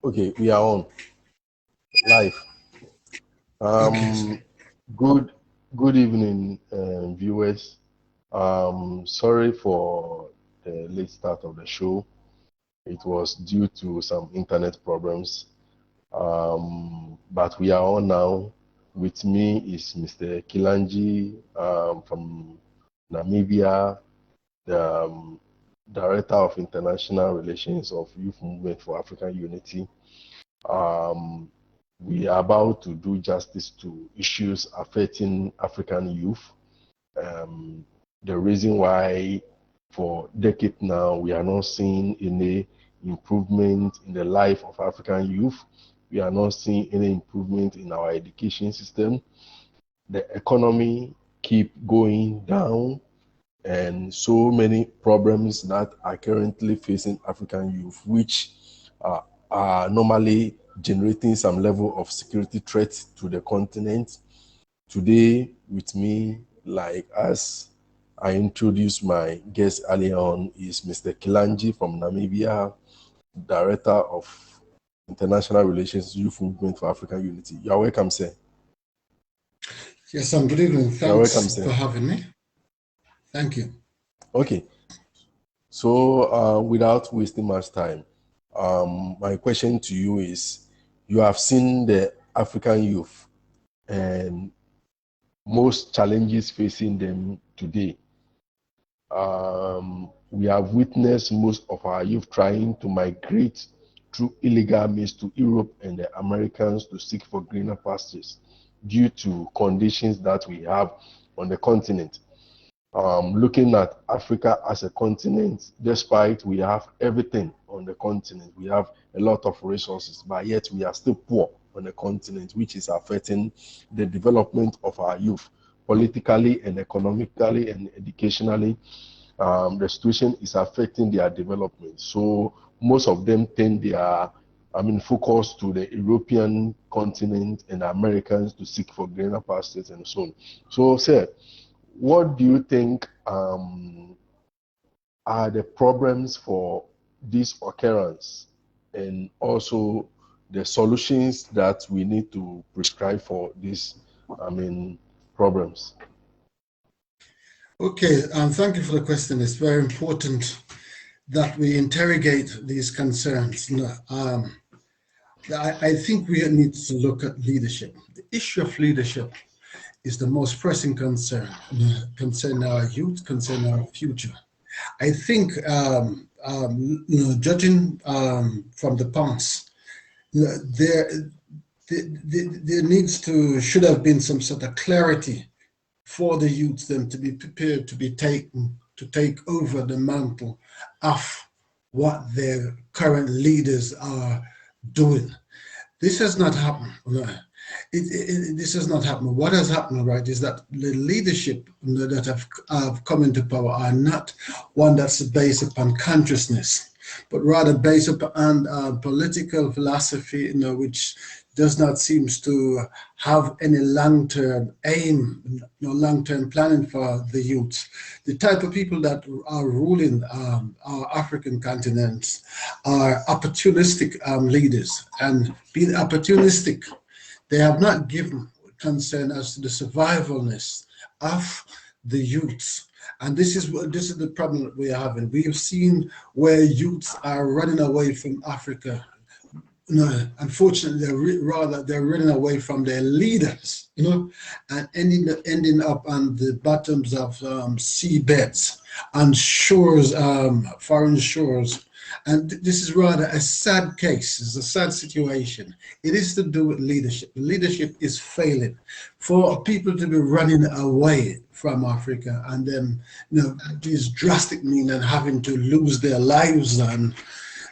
Okay, we are on live. Okay. Good evening, viewers. Sorry for the late start of the show. It was due to some internet problems. But we are on now. With me is Mr. Kilanji from Namibia, the Director of International Relations of Youth Movement for African Unity. We are about to do justice to issues affecting African youth. The reason why for decades now we are not seeing any improvement in the life of African youth. We are not seeing any improvement in our education system. The economy keep going down, and so many problems that are currently facing African youth, which are normally generating some level of security threat to the continent. Today with me, like as I introduced my guest earlier on, is Mr. Kilanji from Namibia, Director of International Relations Youth Movement for African Unity. You are welcome, sir. Yes, good evening. Thanks for having me. Thank you. Okay. So without wasting much time, my question to you is, you have seen the African youth and most challenges facing them today. We have witnessed most of our youth trying to migrate through illegal means to Europe and the Americans to seek for greener pastures due to conditions that we have on the continent. Looking at Africa as a continent, despite we have everything on the continent, we have a lot of resources, but yet we are still poor on the continent, which is affecting the development of our youth, politically and economically and educationally. The situation is affecting their development. So most of them tend their focus to the European continent and Americans to seek for greener pastures and so on. So, sir, what do you think are the problems for this occurrence, and also the solutions that we need to prescribe for these problems? Okay, thank you for the question. It's very important that we interrogate these concerns. I think we need to look at leadership. The issue of leadership is the most pressing concern our youth, concern our future. I think, judging from the past, there should have been some sort of clarity for the youth then to be prepared to take over the mantle of what their current leaders are doing. This has not happened. This has not happened. What has happened, right, is that the leadership that have come into power are not one that's based upon consciousness, but rather based upon political philosophy, which does not seem to have any long-term aim, long-term planning for the youth. The type of people that are ruling our African continent are opportunistic leaders, and being opportunistic, they have not given concern as to the survivalness of the youths. And this is the problem that we are having. We have seen where youths are running away from Africa. Unfortunately, they're running away from their leaders, and ending up on the bottoms of seabeds, on shores, foreign shores. And this is rather a sad case. It's a sad situation. It is to do with leadership. Leadership is failing. For people to be running away from Africa, and then these drastic means and having to lose their lives on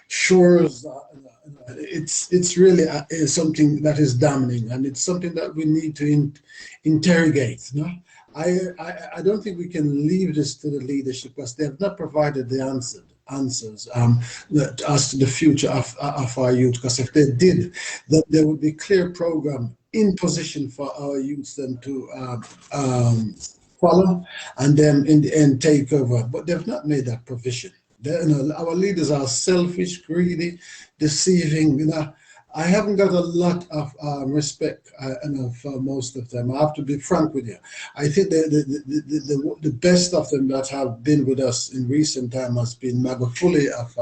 shores. It's really something that is damning, and it's something that we need to interrogate. I don't think we can leave this to the leadership, because they have not provided the answers as to the future of our youth. Because if they did, then there would be clear program in position for our youth then to follow, and then in the end take over. But they've not made that provision. Our leaders are selfish, greedy, deceiving. I haven't got a lot of respect for most of them. I have to be frank with you. I think the best of them that have been with us in recent time has been Magufuli of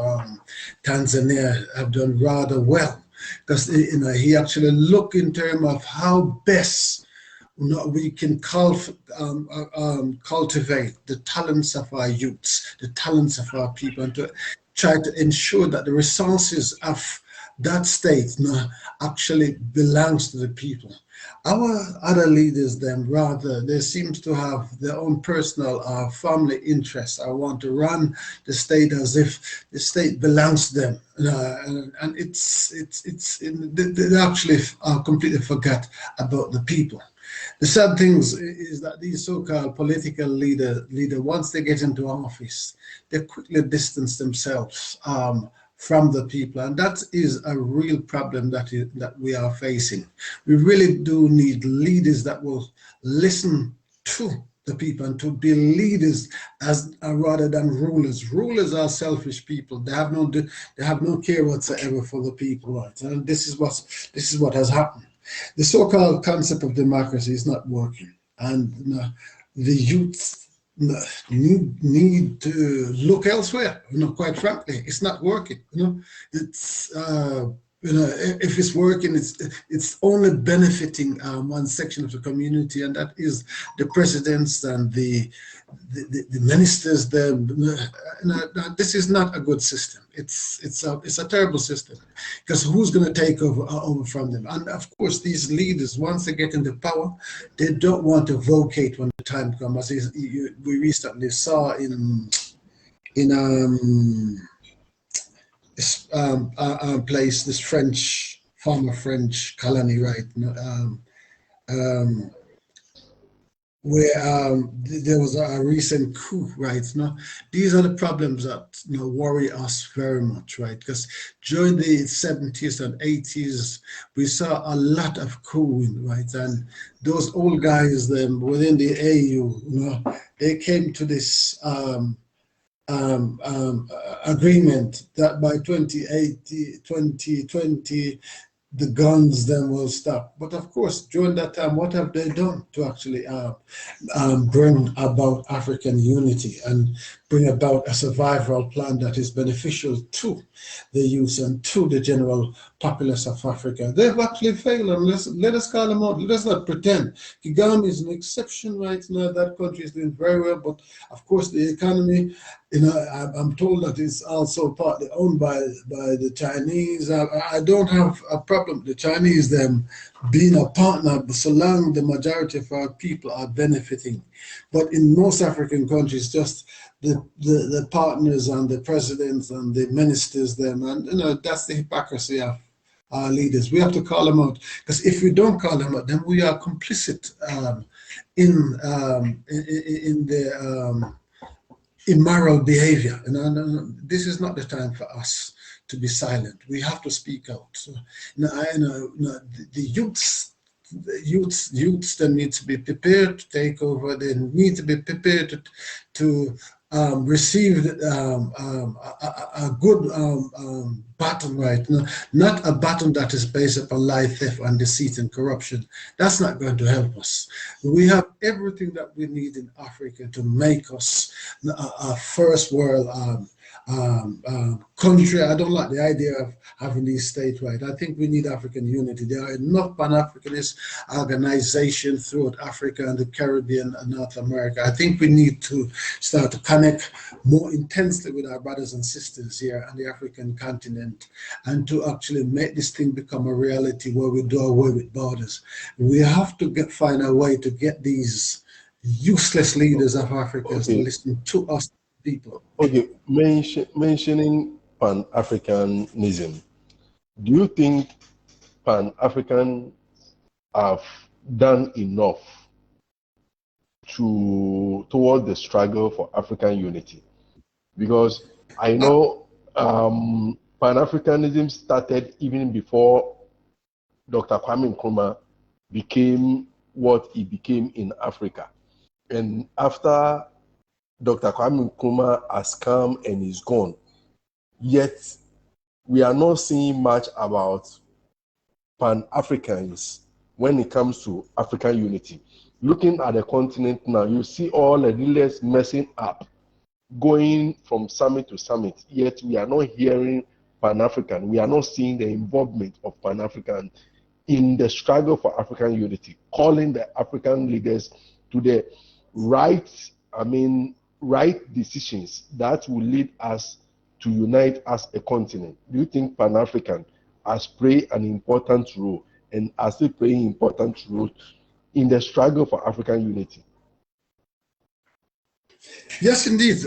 Tanzania. Have done rather well because he actually looked in terms of how best we can cultivate the talents of our youths, the talents of our people, and to try to ensure that the resources of that state actually belongs to the people. Our other leaders, then, rather, they seem to have their own personal family interests. I want to run the state as if the state belongs to them, and they actually completely forget about the people. The sad thing is that these so-called political leader, once they get into office, they quickly distance themselves from the people, and that is a real problem that we are facing. We really do need leaders that will listen to the people and to be leaders as rather than rulers. Rulers are selfish people. They have no care whatsoever for the people, right? And this is what has happened. The so-called concept of democracy is not working, and the youth need to look elsewhere. Quite frankly, it's not working. It's if it's working, it's only benefiting one section of the community, and that is the presidents and the ministers. This is not a good system. It's a terrible system, because who's going to take over from them? And of course, these leaders, once they get into power, they don't want to vacate when the time comes. As we recently saw in this place, this former French colony, right? Where there was a recent coup, right? These are the problems that worry us very much, right? Because during the 70s and 80s, we saw a lot of coups, right? And those old guys, then within the AU, they came to this agreement that by 2020, the guns then will stop. But of course, during that time, what have they done to actually bring about African unity and bring about a survival plan that is beneficial to the youth and to the general populace of Africa? They've actually failed, and let us call them out. Let us not pretend. Kagame is an exception right now. That country is doing very well, but of course the economy, I'm told that it's also partly owned by the Chinese. I don't have a problem with the Chinese, them being a partner, so long the majority of our people are benefiting. But in most African countries, just the partners and the presidents and the ministers, them, and that's the hypocrisy of our leaders. We have to call them out, because if we don't call them out, then we are complicit in the immoral behavior. This is not the time for us to be silent. We have to speak out. So, the youths that need to be prepared to take over. They need to be prepared to receive a good baton, right? Not a baton that is based upon lie, theft, and deceit and corruption. That's not going to help us. We have everything that we need in Africa to make us a first world country. I don't like the idea of having these states, right? I think we need African unity. There are enough Pan-Africanist organizations throughout Africa and the Caribbean and North America. I think we need to start to connect more intensely with our brothers and sisters here on the African continent, and to actually make this thing become a reality where we do away with borders. We have to find a way to get these useless leaders of Africa to listen to us people. Okay, mentioning Pan-Africanism, do you think Pan-African have done enough toward the struggle for African unity? Because I know Pan-Africanism started even before Dr. Kwame Nkrumah became what he became in Africa. And after Dr. Kwame Nkrumah has come and is gone. Yet, we are not seeing much about Pan-Africans when it comes to African unity. Looking at the continent now, you see all the leaders messing up, going from summit to summit, yet we are not hearing Pan-African. We are not seeing the involvement of Pan-African in the struggle for African unity, calling the African leaders to the right decisions that will lead us to unite as a continent. Do you think Pan-African has played an important role and are still playing important role in the struggle for African unity? Yes, indeed.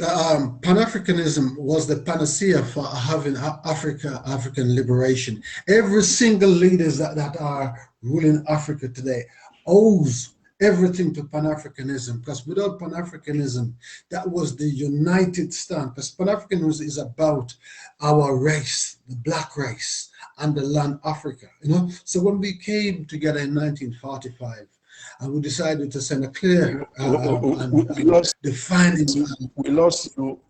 Pan-Africanism was the panacea for having African liberation. Every single leaders that are ruling Africa today owes everything to Pan-Africanism, because without Pan-Africanism, that was the united stand, because Pan-Africanism is about our race, the black race, and the land Africa, So when we came together in 1945, and we decided to send a clear defining. We lost you.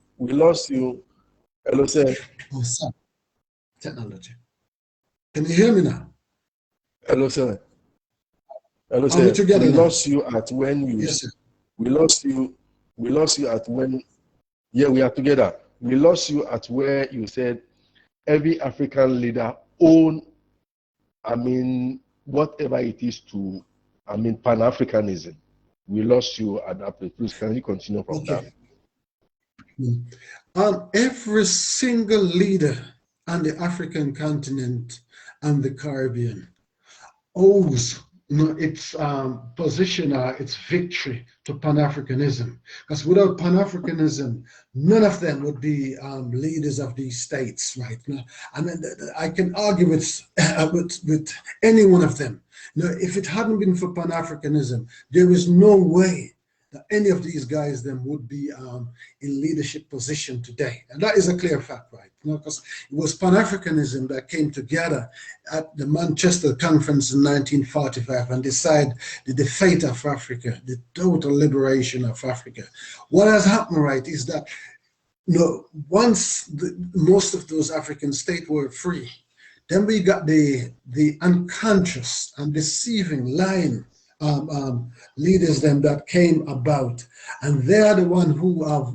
Hello, sir. Oh, sir. Technology. Can you hear me now? Hello, sir. Hello, sir. We lost you at when you. Yes, sir. We lost you at when. Yeah, we are together. We lost you at where you said every African leader own, whatever it is to, Pan-Africanism. We lost you at that place. Please, can you continue from that? Every single leader on the African continent and the Caribbean owes its position or its victory to Pan-Africanism. Because without Pan-Africanism, none of them would be leaders of these states, right? And I can argue with any one of them. If it hadn't been for Pan-Africanism, there is no way that any of these guys then would be in leadership position today. And that is a clear fact, right? Because it was Pan-Africanism that came together at the Manchester Conference in 1945 and decided the fate of Africa, the total liberation of Africa. What has happened, right, is that once most of those African states were free, then we got the unconscious and deceiving lying leaders them that came about, and they are the one who have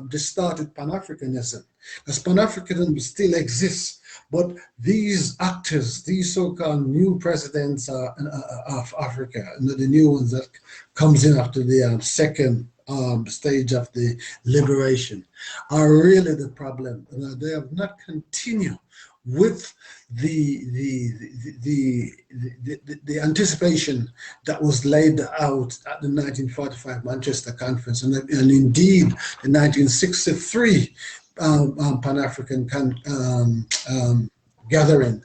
distorted Pan-Africanism, because Pan-Africanism still exists, but these actors, these so-called new presidents of Africa, the new ones that comes in after the second stage of the liberation, are really the problem. They have not continued with the anticipation that was laid out at the 1945 Manchester Conference, and indeed the 1963 Pan-African gathering.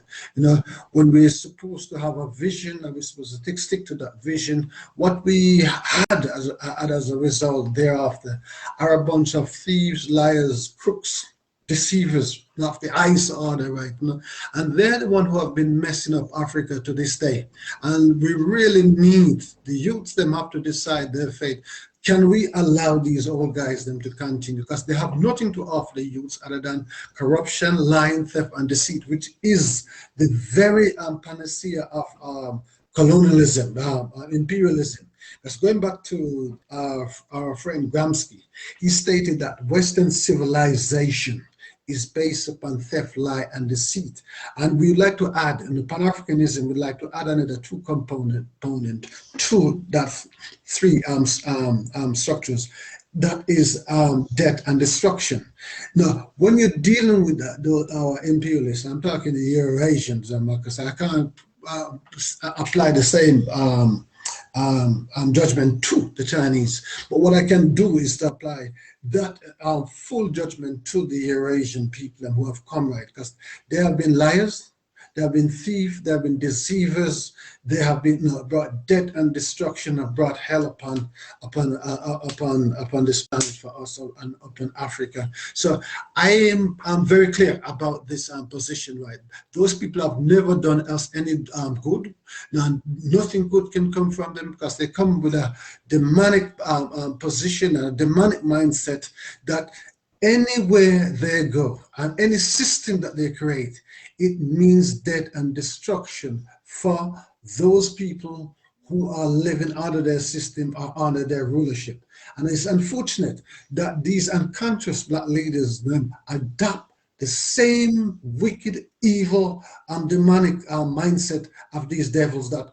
When we're supposed to have a vision and we're supposed to stick to that vision, what we had as a result thereafter are a bunch of thieves, liars, crooks, deceivers of the ICE order, right? And they're the one who have been messing up Africa to this day. And we really need the youths, them have to decide their fate. Can we allow these old guys them to continue? Because they have nothing to offer the youths other than corruption, lying, theft, and deceit, which is the very panacea of colonialism, imperialism. Because going back to our friend Gramsci, he stated that Western civilization is based upon theft, lie, and deceit. And we would like to add, in the Pan-Africanism, we'd like to add another two component to that three structures. That is death and destruction. Now, when you're dealing with our imperialists, I'm talking the Eurasians, because I can't apply the same judgment to the Chinese. But what I can do is to apply that full judgment to the Eurasian people who have come, right? Because they have been liars, They have been thieves, they have been deceivers, they have been brought death and destruction, have brought hell upon this planet for us and upon Africa. So I'm very clear about this position, right? Those people have never done us any good. Now, nothing good can come from them because they come with a demonic position and a demonic mindset that anywhere they go and any system that they create, it means death and destruction for those people who are living under their system or under their rulership. And it's unfortunate that these unconscious black leaders them adopt the same wicked, evil, and demonic mindset of these devils that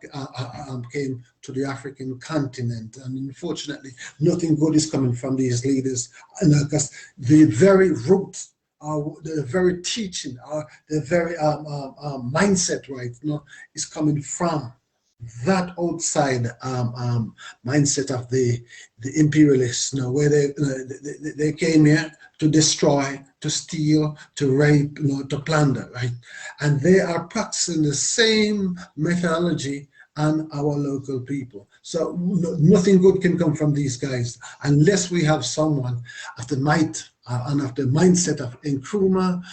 came to the African continent. And unfortunately, nothing good is coming from these leaders, because the very roots, the very teaching, the very mindset, right, is coming from that outside mindset of the imperialists, where they came here to destroy, to steal, to rape, to plunder, right? And they are practicing the same methodology on our local people. So nothing good can come from these guys unless we have someone of the might and of the mindset of Nkrumah,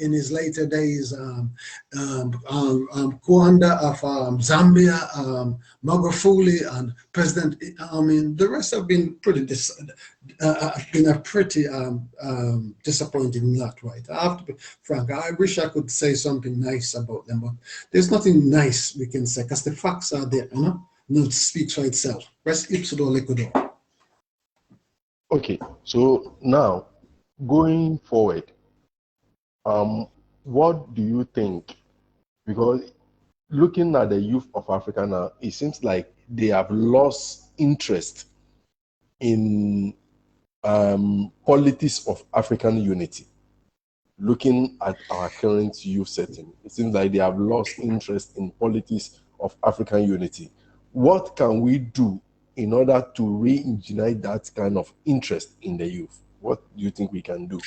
in his later days, Kwanda of Zambia, Magufuli, and President. The rest have been pretty disappointing in that, right? I have to be frank. I wish I could say something nice about them, but there's nothing nice we can say because the facts are there, it speaks for itself. Res ipsido liquido. Okay, so now going forward, what do you think? Because looking at the youth of Africa now, it seems like they have lost interest in politics of African unity. Looking at our current youth setting, it seems like they have lost interest in politics of African unity. What can we do in order to reignite that kind of interest in the youth? What do you think we can do?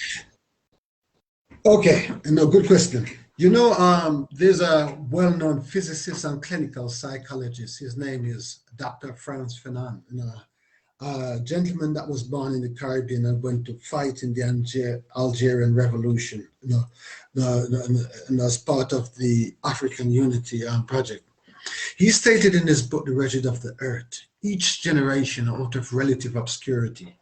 Okay, good question. There's a well-known physicist and clinical psychologist. His name is Dr. Frantz Fanon, a gentleman that was born in the Caribbean and went to fight in the Algerian Revolution, and as part of the African Unity Project. He stated in his book, The Wretched of the Earth, each generation out of relative obscurity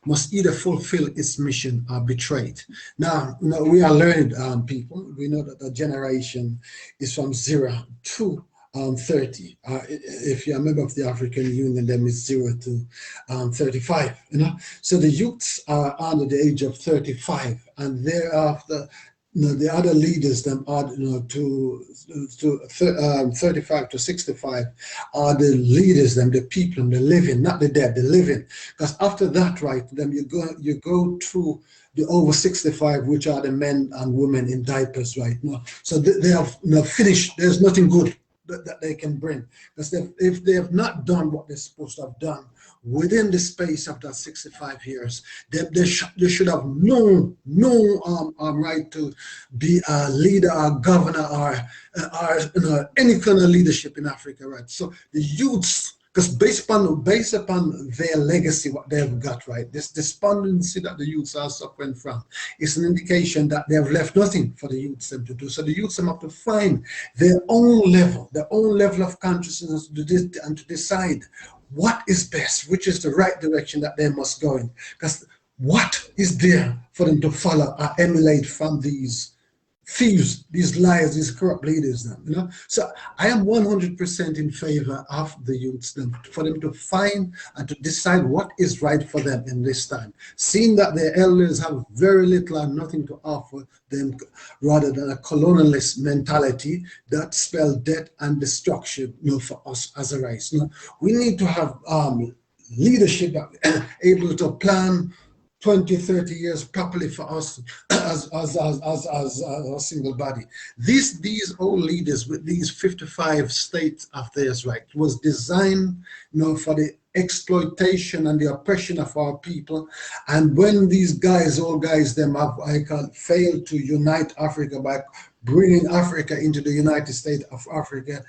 must either fulfill its mission or betray it. Now, we are learned people. We know that the generation is from 0 to 30. If you're a member of the African Union, then it's 0 to 35. So the youths are under the age of 35, and thereafter, the other leaders, them are 35 to 65 are the leaders, them the people, the living, not the dead, the living. Because after that, right, then you go through the over 65, which are the men and women in diapers, right now. So they have finished. There's nothing good that they can bring, because if they have not done what they're supposed to have done within the space of that 65 years, they should have no right to be a leader or governor or any kind of leadership in Africa, right? So the youths, because based upon their legacy, what they've got, right, this despondency that the youths are suffering from is an indication that they have left nothing for the youths them to do. So the youths have to find their own level of consciousness and to decide what is best, which is the right direction that they must go in. Because what is there for them to follow or emulate from these thieves, these liars, these corrupt leaders now, So I am 100% in favor of the youths for them to find and to decide what is right for them in this time, seeing that their elders have very little and nothing to offer them, rather than a colonialist mentality that spells death and destruction, for us as a race. We need to have leadership that able to plan 20, 30 years properly for us as a single body. These old leaders with these 55 states of theirs, right, was designed, for the exploitation and the oppression of our people. And when these old guys, them have, failed to unite Africa by bringing Africa into the United States of Africa,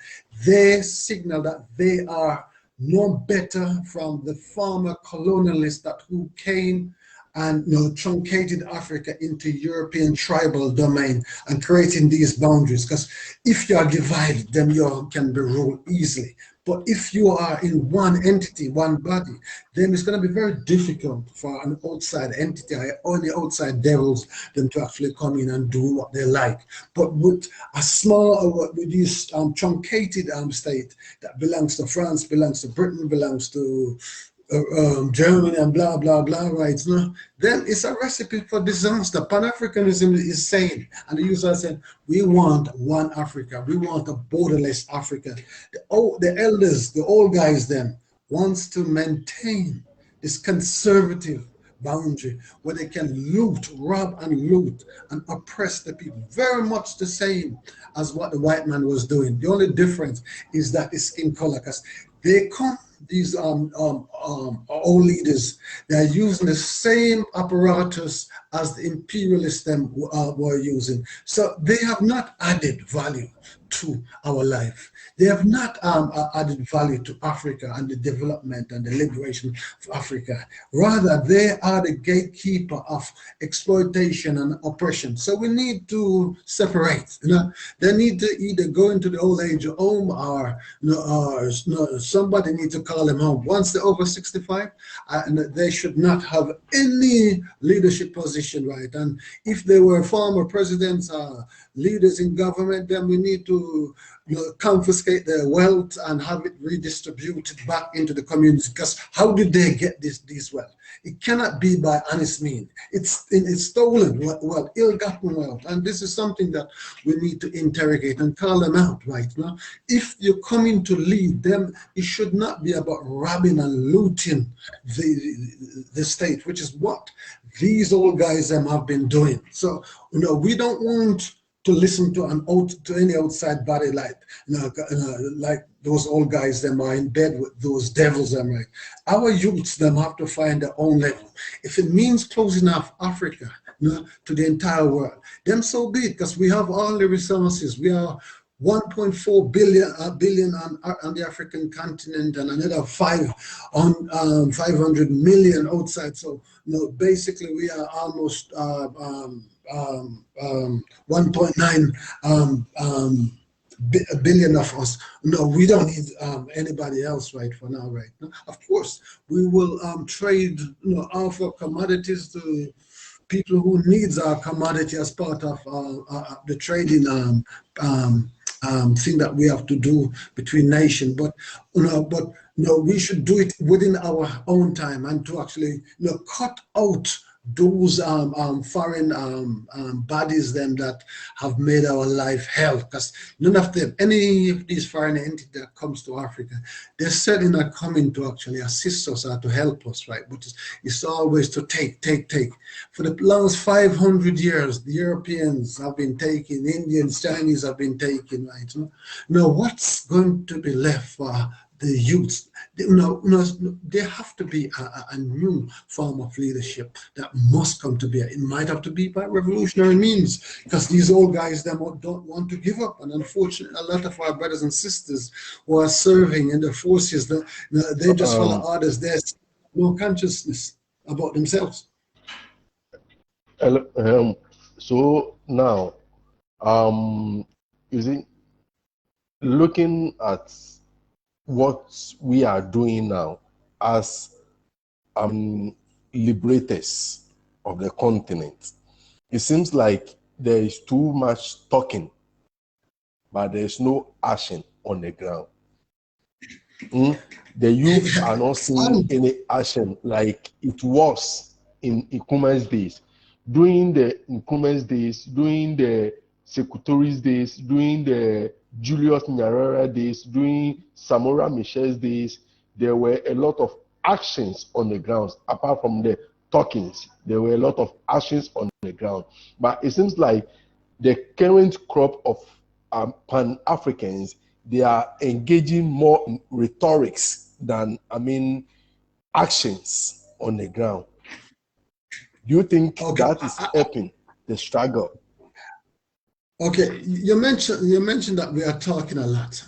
they signal that they are no better from the former colonialists that who came and truncated Africa into European tribal domain and creating these boundaries. Because if you are divided, then you can be ruled easily. But if you are in one entity, one body, then it's going to be very difficult for an outside entity or the outside devils them to actually come in and do what they like. But with a small, with this truncated state that belongs to France, belongs to Britain, belongs to Germany and blah, blah, blah, right? No? Then it's a recipe for disaster. Pan-Africanism is saying, and the user said, we want one Africa. We want a borderless Africa. The elders, the old guys then, wants to maintain this conservative boundary where they can loot, rob and oppress the people. Very much the same as what the white man was doing. The only difference is that it's skin color, because they come, these old leaders, they're using the same apparatus as the imperialists them were using. So they have not added value to our life. They have not added value to Africa and the development and the liberation of Africa. Rather, they are the gatekeeper of exploitation and oppression. So we need to separate. They need to either go into the old age home or somebody needs to call them home. Once they're over 65, they should not have any leadership position, right? And if they were former presidents, leaders in government, then we need to confiscate their wealth and have it redistributed back into the community. Because how did they get this wealth? It cannot be by honest means. It's stolen wealth, ill-gotten wealth. And this is something that we need to interrogate and call them out right now. If you're coming to lead them, it should not be about robbing and looting the state, which is what these old guys have been doing. So, we don't want to listen to any outside body like like those old guys them are in bed with those devils them, right? Our youths them have to find their own level. If it means closing off Africa to the entire world, then so be it, because we have all the resources. We are 1.4 billion on the African continent and another 500 million outside. So basically we are almost 1.9 billion of us. No, we don't need anybody else right for now, right? Of course, we will trade offer commodities to people who needs our commodity as part of the trading thing that we have to do between nations. But we should do it within our own time and to actually cut out those foreign bodies them that have made our life hell, because none of them, any of these foreign entities that comes to Africa, they're certainly not coming to actually assist us or to help us, right? But it's always to take. For the last 500 years, the Europeans have been taking, Indians, Chinese have been taking, right? Now, what's going to be left for the youths? There have to be a new form of leadership that must come to bear. It might have to be by revolutionary means, because these old guys don't want to give up. And unfortunately, a lot of our brothers and sisters who are serving in the forces, they just follow orders. There's no consciousness about themselves. So now, looking at what we are doing now as liberators of the continent, it seems like there is too much talking, but there's no action on the ground. The youth are not seeing any action like it was in Nkrumah's days. During the Nkrumah's days, during the Secretary's days, during the Julius Nyerere days, during Samora Michel's days, there were a lot of actions on the ground. Apart from the talkings, there were a lot of actions on the ground. But it seems like the current crop of Pan-Africans, they are engaging more in rhetorics than, actions on the ground. Do you think that is helping the struggle? Okay, you mentioned that we are talking a lot.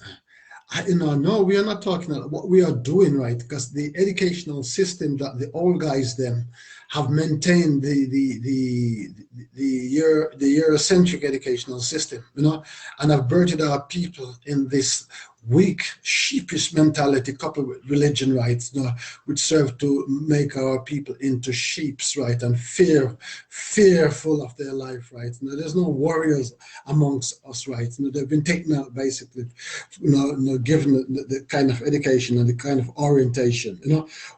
No, we are not talking about what we are doing, right? Because the educational system that the old guys them have maintained the Eurocentric educational system, and have birthed our people in this weak, sheepish mentality coupled with religion, right? Which serve to make our people into sheeps, right? And fearful of their life, right? There's no warriors amongst us, right? They've been taken out basically, given the kind of education and the kind of orientation.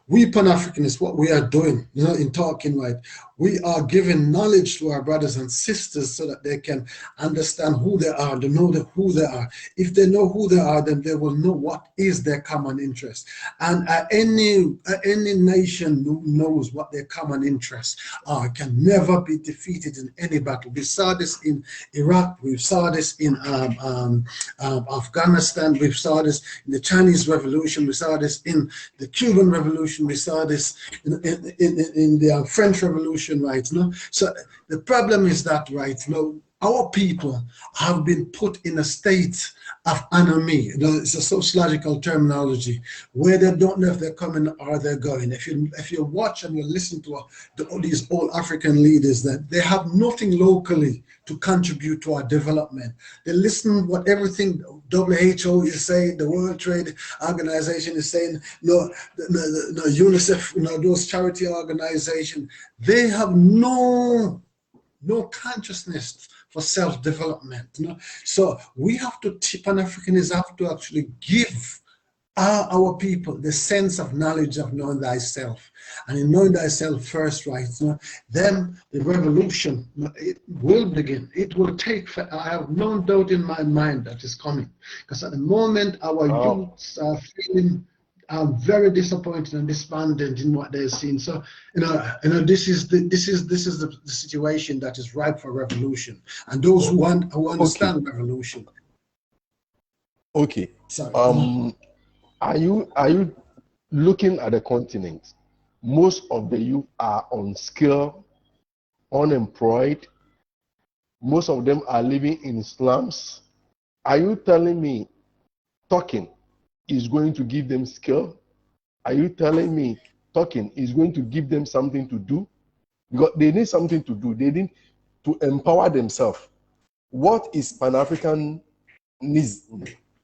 We Pan-Africanists, what we are doing, in talking, right, we are giving knowledge to our brothers and sisters so that they can understand who they are, to know who they are. If they know who they are, then they will know what is their common interest. And any nation who knows what their common interests are can never be defeated in any battle. We saw this in Iraq, we saw this in Afghanistan, we saw this in the Chinese Revolution, we saw this in the Cuban Revolution, we saw this in the French Revolution, right? So the problem is that, right, our people have been put in a state of anomie. It's a sociological terminology where they don't know if they're coming or they're going. If you watch and you listen to these old African leaders, that they have nothing locally to contribute to our development. They listen what everything WHO is saying, the World Trade Organization is saying, UNICEF, those charity organizations. They have no consciousness for self-development. So we have to, Pan-Africanists have to actually give our people the sense of knowledge of knowing thyself. And in knowing thyself first, right, then the revolution, it will begin. It will take, I have no doubt in my mind that is coming. Because at the moment, our youths are feeling very disappointed and despondent in what they're seeing. So, this is the situation that is ripe for revolution. And those who understand revolution. Okay. Sorry. Are you looking at the continent? Most of the youth are unskilled, unemployed. Most of them are living in slums. Are you telling me talking is going to give them skill? Are you telling me talking is going to give them something to do? Because they need something to do. They need to empower themselves. What is Pan-Africanism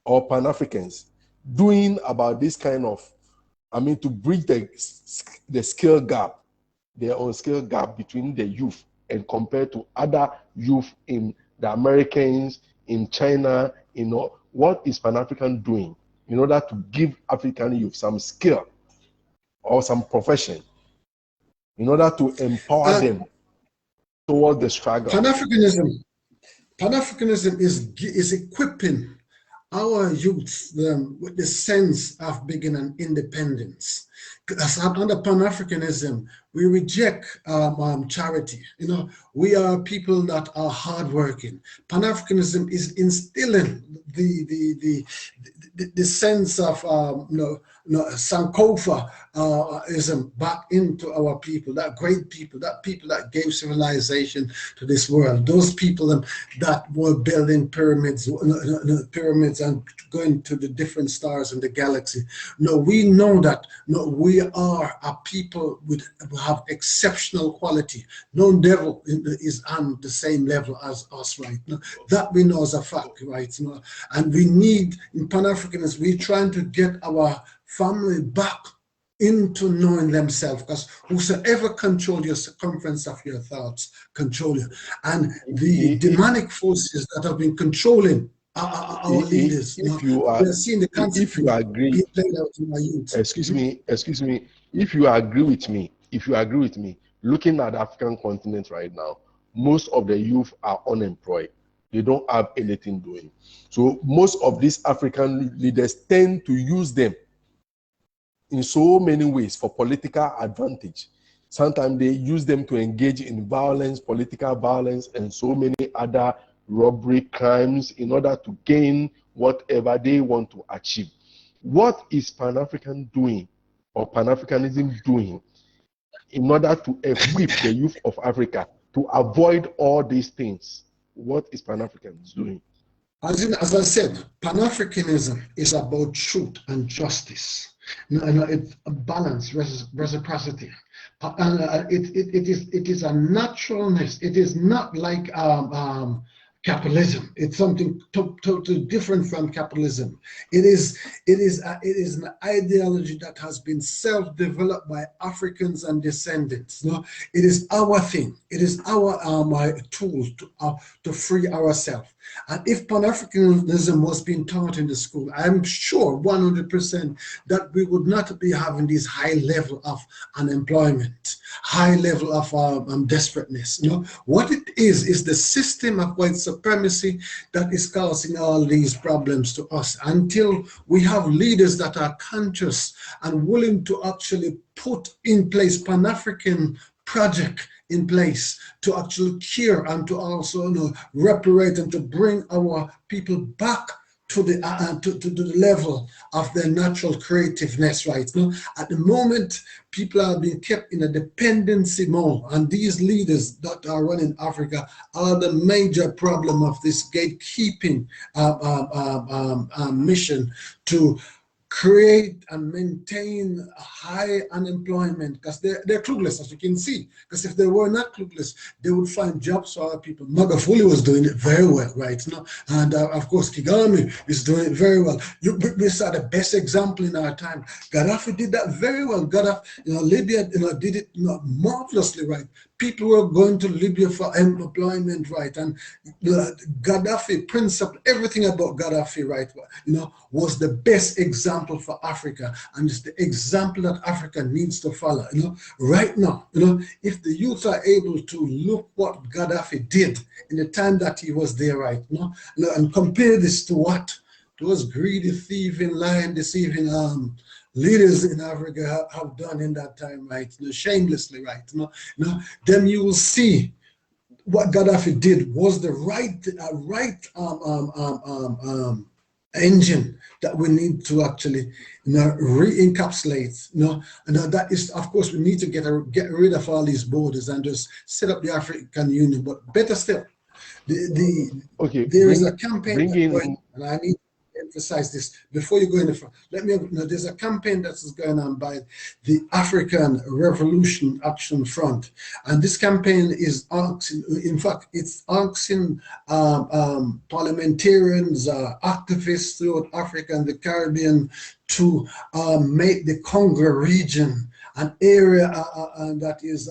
or Pan-Africans doing about this kind of, to bridge the skill gap, the unskill gap between the youth and compared to other youth in the Americans, in China, what is Pan-African doing in order to give African youth some skill or some profession in order to empower them toward the struggle? Pan-Africanism is equipping our youth with the sense of being an independence. Because under Pan-Africanism, we reject charity. We are people that are hardworking. Pan-Africanism is instilling the sense of Sankofa-ism back into our people, that great people, that people that gave civilization to this world, those people that were building pyramids and going to the different stars in the galaxy. We know that we are a people who have exceptional quality. No devil is on the same level as us, right? That we know as a fact, right? And we need, in Pan-Africanism, we're trying to get our family back into knowing themselves, because whosoever control your circumference of your thoughts control you. And the demonic forces that have been controlling our leaders, we're seeing the consequences. If you agree, played out in our youth. Excuse me, if you agree with me, looking at the African continent right now, most of the youth are unemployed. They don't have anything doing. So most of these African leaders tend to use them in so many ways for political advantage. Sometimes they use them to engage in violence, political violence, and so many other robbery crimes in order to gain whatever they want to achieve. What is Pan-African doing, or Pan-Africanism doing, in order to equip the youth of Africa to avoid all these things? what is Pan-Africans doing? As I said, Pan-Africanism is about truth and justice. It's a balance, reciprocity. It is a naturalness. It is not like capitalism. It's something totally different from capitalism. It is an ideology that has been self-developed by Africans and descendants. No, it is our thing. It is our tools to free ourselves. And if Pan-Africanism was being taught in the school, I'm sure 100% that we would not be having this high level of unemployment, high level of desperateness. You know, what it is the system of white supremacy that is causing all these problems to us. Until we have leaders that are conscious and willing to actually put in place Pan-African project in place to actually care and to also reparate and to bring our people back to the level of their natural creativeness, right? At the moment, people are being kept in a dependency mode, and these leaders that are running Africa are the major problem of this gatekeeping mission to create and maintain high unemployment, because they're clueless, as you can see. Because if they were not clueless, they would find jobs for other people. Magufuli was doing it very well, right? And of course, Kagame is doing it very well. We saw the best example in our time. Gaddafi did that very well. Gaddafi, Libya, did it marvelously, right? People were going to Libya for employment, right? And Gaddafi principle, everything about Gaddafi, right, was the best example for Africa, and it's the example that Africa needs to follow. Right now, if the youth are able to look what Gaddafi did in the time that he was there, right, and compare this to what those greedy, thieving, lying, deceiving leaders in Africa have done in that time, right? Shamelessly, right? Then you will see what Gaddafi did was the right engine that we need to actually re-encapsulate. And that is, of course, we need to get rid of all these borders and just set up the African Union. But better still, there is a campaign going, and I need emphasize this before you go in the front. There's a campaign that is going on by the African Revolution Action Front, and this campaign is asking, in fact, it's asking parliamentarians, activists throughout Africa and the Caribbean to make the Congo region an area that is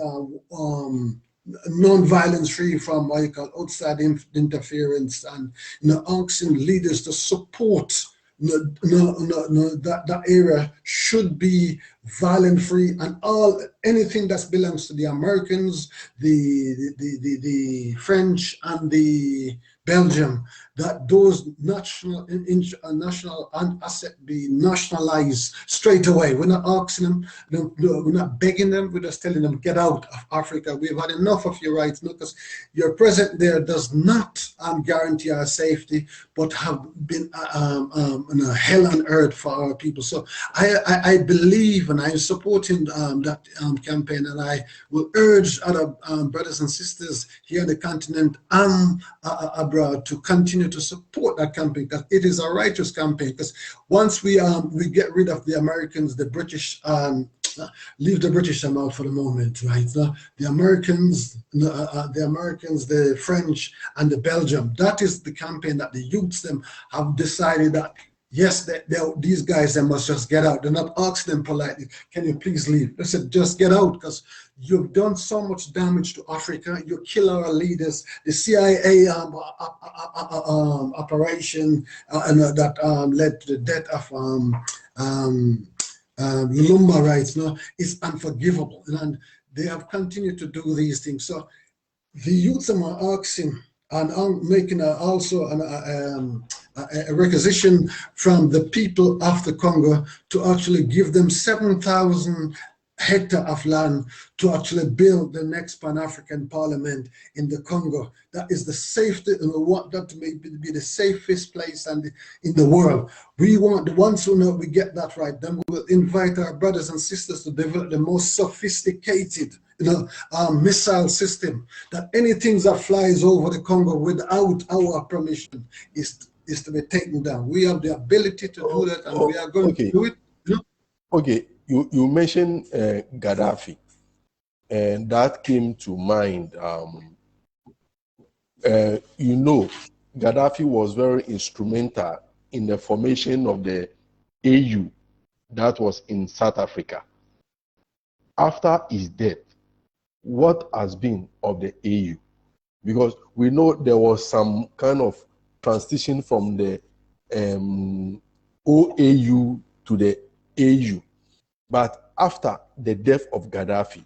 non-violence free from what you call outside interference, and asking leaders to support that area should be violent free, and anything that belongs to the Americans, the French, and the Belgium, that those national asset be nationalized straight away. We're not asking them, we're not begging them, we're just telling them, get out of Africa. We've had enough of your rights, because your presence there does not guarantee our safety, but have been hell on earth for our people. So I believe, and I'm supporting that campaign, and I will urge other brothers and sisters here in the continent and abroad to continue to support that campaign, because it is a righteous campaign. Because once we get rid of the Americans, the British, leave the British out for the moment, right? The Americans, the French, and the Belgium. That is the campaign that the youths them have decided that yes, these guys, they must just get out. They're not asking them politely, can you please leave? They said, just get out, because you've done so much damage to Africa. You kill our leaders. The CIA operation that led to the death of Lumumba, right? It's unforgivable. And they have continued to do these things. So the youths are asking, and making also a requisition from the people of the Congo to actually give them 7,000 hectares of land to actually build the next Pan-African Parliament in the Congo. That is the safety, and we want that to be the safest place in the world. We want, the ones who know we get that right, then we will invite our brothers and sisters to develop the most sophisticated missile system, that anything that flies over the Congo without our permission is to be taken down. We have the ability to do that, and we are going to do it. Okay, you mentioned Gaddafi, and that came to mind. Gaddafi was very instrumental in the formation of the AU that was in South Africa. After his death, what has been of the AU? Because we know there was some kind of transition from the OAU to the AU. But after the death of Gaddafi,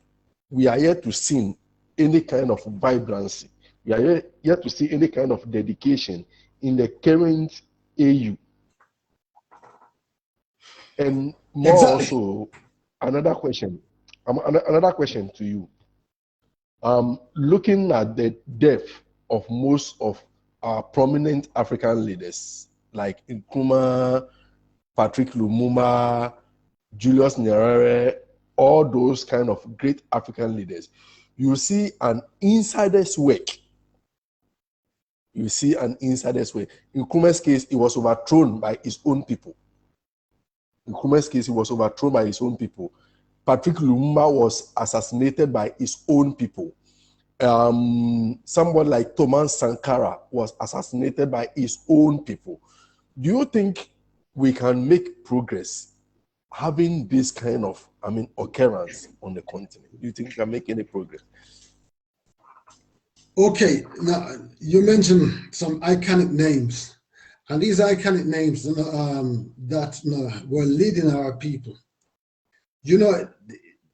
we are yet to see any kind of vibrancy. We are yet to see any kind of dedication in the current AU. And more also, another question to you. Looking at the death of most of our prominent African leaders, like Nkrumah, Patrick Lumumba, Julius Nyerere, all those kind of great African leaders, you see an insider's work. You see an insider's work. In Nkrumah's case, it was overthrown by his own people. In Nkrumah's case, he was overthrown by his own people. Patrick Lumumba was assassinated by his own people. Someone like Thomas Sankara was assassinated by his own people. Do you think we can make progress having this kind of, occurrence on the continent? Do you think we can make any progress? Okay, now you mentioned some iconic names, and these iconic names that were leading our people.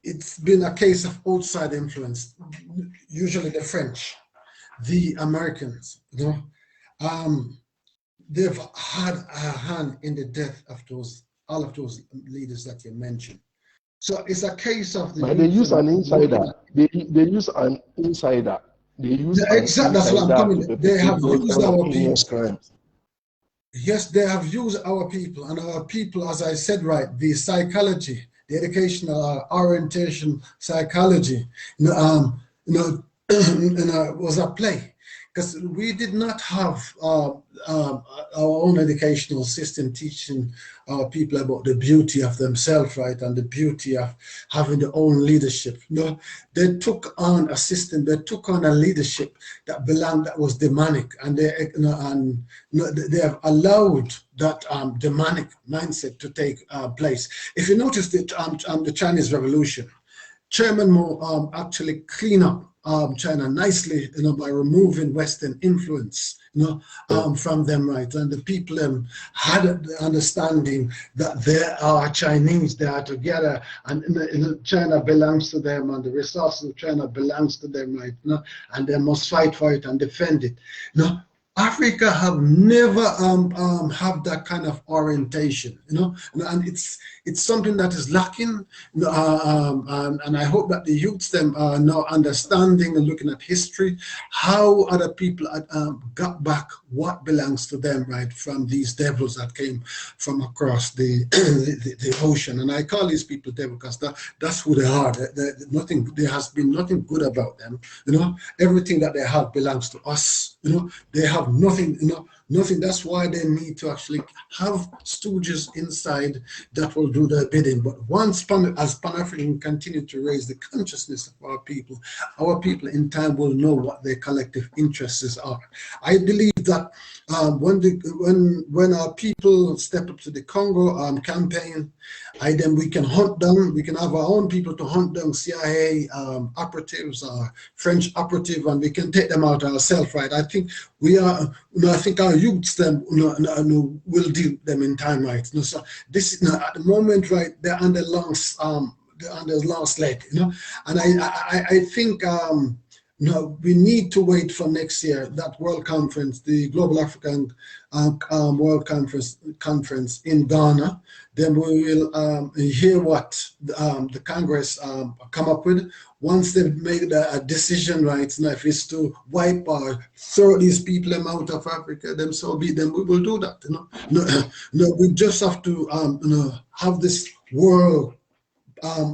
It's been a case of outside influence, usually the French, the Americans. They've had a hand in the death of all of those leaders that you mentioned. So it's a case of But they use an insider. They use an insider. They use exactly. That's what I'm coming. They have used our people. Crimes. Yes, they have used our people, and our people, as I said, right, the psychology, the educational orientation psychology, was at play, because we did not have our own educational system teaching our people about the beauty of themselves, right, and the beauty of having their own leadership. They took on a system, they took on a leadership that was demonic, and they have allowed that demonic mindset to take place. If you notice the Chinese Revolution, Chairman Mao actually cleaned up China nicely, by removing Western influence, from them, right? And the people had the understanding that they are Chinese, they are together, and China belongs to them, and the resources of China belongs to them, right? And they must fight for it and defend it. Africa have never have that kind of orientation, and it's something that is lacking, and I hope that the youths are now understanding and looking at history, how other people got back what belongs to them, right, from these devils that came from across the ocean. And I call these people devil because that's who they are. There has been nothing good about them. Everything that they have belongs to us. They have nothing, nothing. That's why they need to actually have stooges inside that will do their bidding. But once as Pan-African continue to raise the consciousness of our people in time will know what their collective interests are. I believe that when our people step up to the Congo campaign, then we can hunt down, we can have our own people to hunt down CIA operatives, French operatives, and we can take them out ourselves, right? I think I think our youths will deal with them in time, right? So this at the moment, right, they're on the last leg, and I think we need to wait for next year, that World Conference, the Global African World Conference in Ghana. Then we will hear what the Congress come up with. Once they've made a decision, right, if it's to wipe or throw these people out of Africa, then so be them. We will do that. We just have to have this world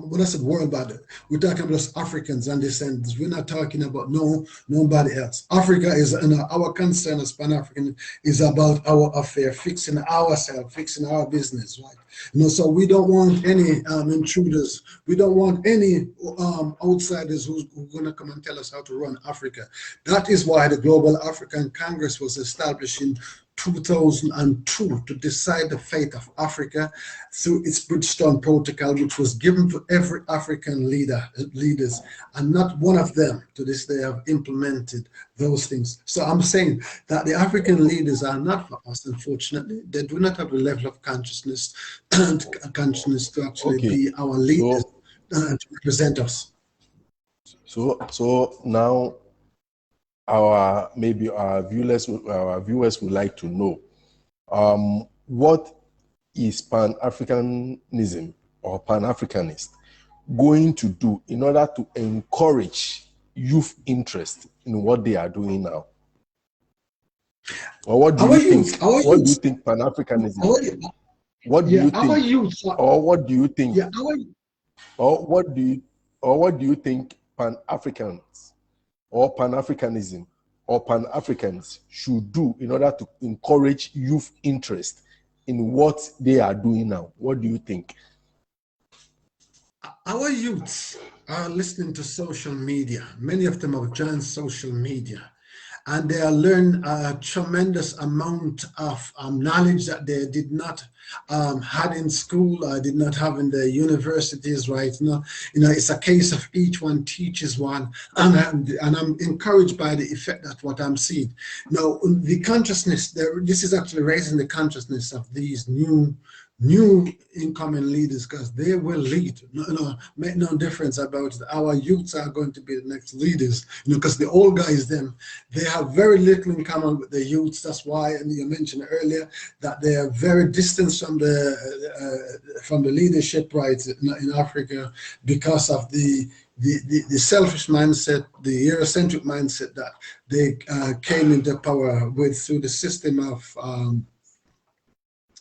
when I said world, but we're talking about us Africans and descendants. We're not talking about nobody else. Africa is, our concern as Pan-African is about our affair, fixing ourselves, fixing our business, right? So we don't want any intruders. We don't want any outsiders who's going to come and tell us how to run Africa. That is why the Global African Congress was established in 2002 to decide the fate of Africa through its Bridgestone Protocol, which was given to every African leaders, and not one of them to this day have implemented those things. So I'm saying that the African leaders are not for us, unfortunately. They do not have the level of consciousness to actually be our leaders to represent us. So now our viewers would like to know what is Pan-Africanism or Pan-Africanist going to do in order to encourage youth interest in what they are doing now? Or what do you think? What do you think Pan-Africanism? What do you think? Or what do you think? Or what do you think Pan-Africans or Pan-Africanism or Pan-Africans should do in order to encourage youth interest in what they are doing now? What do you think? Our youths are listening to social media. Many of them have joined social media, and they are learning a tremendous amount of knowledge that they did not had in school, did not have in the universities, right? It's a case of each one teaches one, and I'm encouraged by the effect that what I'm seeing. Now, the consciousness, this is actually raising the consciousness of these new incoming leaders, because they will lead. Make no difference about it. Our youths are going to be the next leaders, because the old guys, they have very little in common with the youths. That's why, and you mentioned earlier, that they are very distant from the leadership, right, in Africa, because of the selfish mindset, the Eurocentric mindset that they came into power with through the system of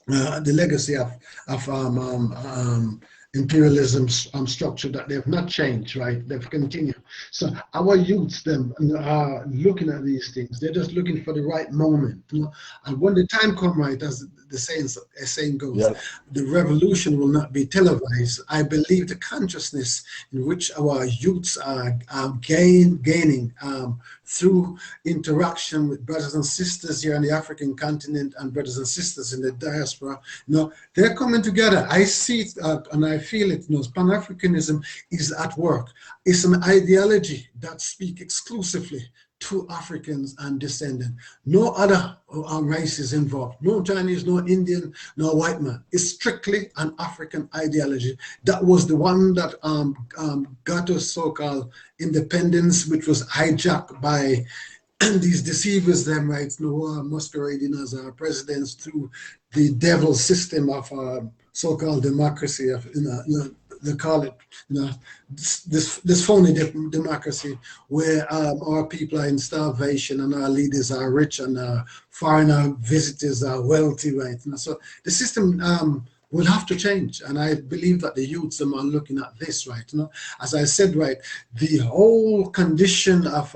the legacy of imperialism structure that they have not changed, right? They've continued. So our youths are looking at these things. They're just looking for the right moment, And when the time comes, right, as the saying goes, the revolution will not be televised. I believe the consciousness in which our youths are gaining through interaction with brothers and sisters here on the African continent and brothers and sisters in the diaspora, they're coming together. I see it and I feel it. Pan-Africanism is at work. It's an ideology that speaks exclusively to Africans and descendants. No other races involved. No Chinese, no Indian, no white man. It's strictly an African ideology. That was the one that got us so-called independence, which was hijacked by these deceivers, right, who are masquerading as our presidents through the devil system of so-called democracy. They call it, this phony democracy, where our people are in starvation and our leaders are rich and foreigner visitors are wealthy, right? So the system will have to change, and I believe that the youths are looking at this, right? As I said, right, the whole condition of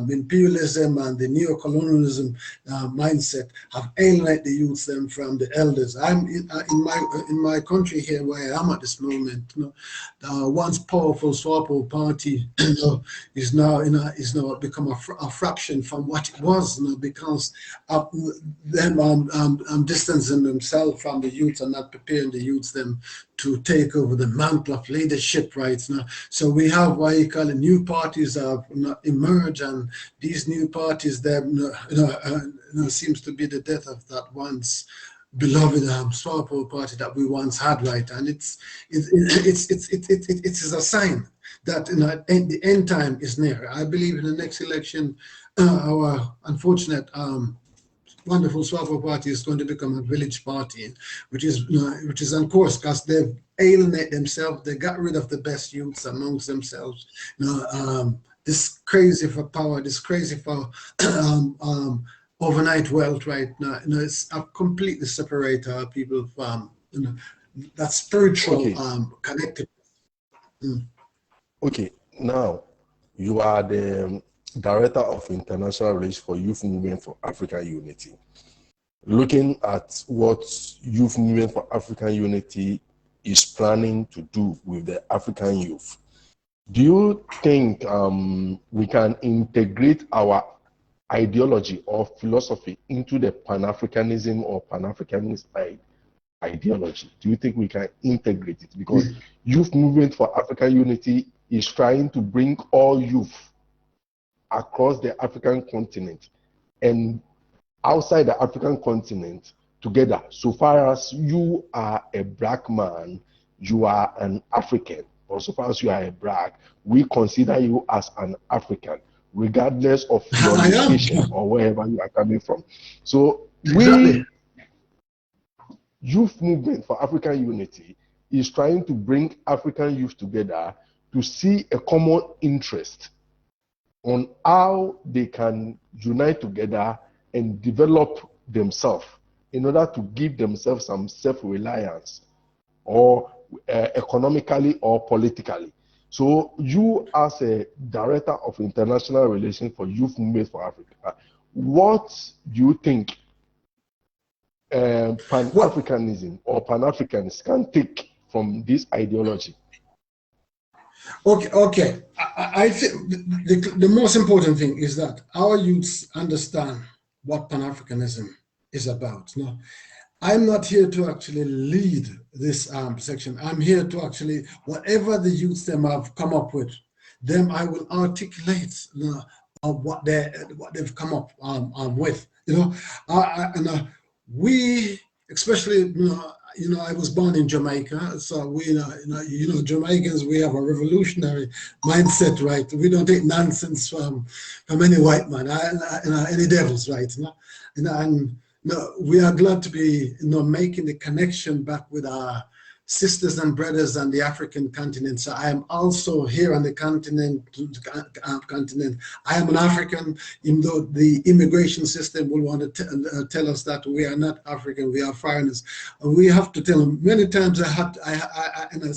imperialism and the neo-colonialism mindset have alienated the youths from the elders. I'm in my country here, where I am at this moment. Once powerful SWAPO party is now become a fraction from what it was, because of them distancing themselves from the youth and not preparing the youths to take over the mantle of leadership right now. So we have what you call it, new parties have emerged, and these new parties seems to be the death of that once beloved SWAPO party that we once had, right? And it is a sign that the end time is near. I believe in the next election, our unfortunate wonderful SWAPO party is going to become a village party, which is on course, because they've alienated themselves. They got rid of the best youths amongst themselves. This crazy for power, this crazy for overnight wealth right now. It's completely separate our people from that spiritual connected. Okay, now you are the Director of International Relations for Youth Movement for African Unity. Looking at what Youth Movement for African Unity is planning to do with the African youth, do you think we can integrate our ideology or philosophy into the Pan-Africanism or Pan-Africanist ideology? Do you think we can integrate it? Because Youth Movement for African Unity is trying to bring all youth across the African continent and outside the African continent together. So far as you are a black man, you are an African. Or so far as you are a black, we consider you as an African, regardless of your location or wherever you are coming from. So Exactly. Youth Movement for African Unity is trying to bring African youth together to see a common interest on how they can unite together and develop themselves in order to give themselves some self-reliance, or economically or politically. So you, as a Director of International Relations for Youth Movement for Africa, what do you think Pan-Africanism or Pan-Africans can take from this ideology? Okay. I think the most important thing is that our youths understand what Pan-Africanism is about. No, I'm not here to actually lead this section. I'm here to actually, whatever the youths them have come up with, them I will articulate what they've come up with. We, especially, I was born in Jamaica, so we, Jamaicans, we have a revolutionary mindset, right? We don't take nonsense from any white man, any devils, right? We are glad to be, making the connection back with our sisters and brothers on the African continent. So I am also here on the continent. I am an African, even though the immigration system will want to tell us that we are not African, we are foreigners. We have to tell them many times.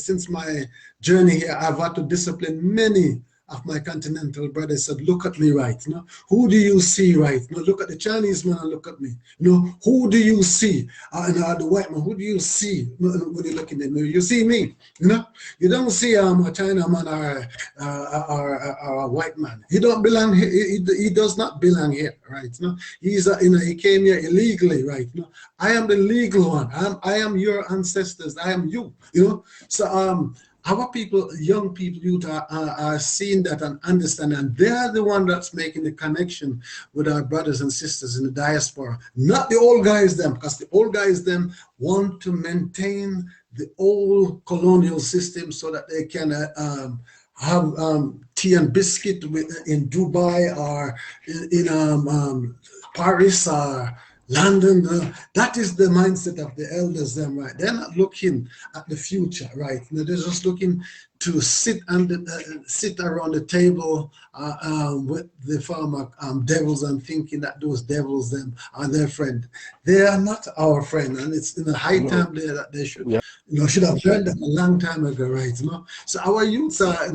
Since my journey here, I've had to discipline many of my continental brothers. Said, look at me, right? Who do you see, right? Look at the Chinese man and look at me. Who do you see? The white man, who do you see when you look in the mirror? You see me. You don't see a Chinaman or a white man. He don't belong here. He does not belong here, right? He came here illegally, right? I am the legal one. I am your ancestors. I am you. So our people, young people, youth are seeing that and understand, and they're the one that's making the connection with our brothers and sisters in the diaspora, not the old guys them, because the old guys them want to maintain the old colonial system so that they can have tea and biscuit in Dubai or in Paris or London. That is the mindset of the elders them, right? They're not looking at the future, right? They're just looking to sit around the table with the former devils and thinking that those devils them are their friend. They are not our friend, and it's in a high time that they should should have learned that a long time ago, right? So our youths are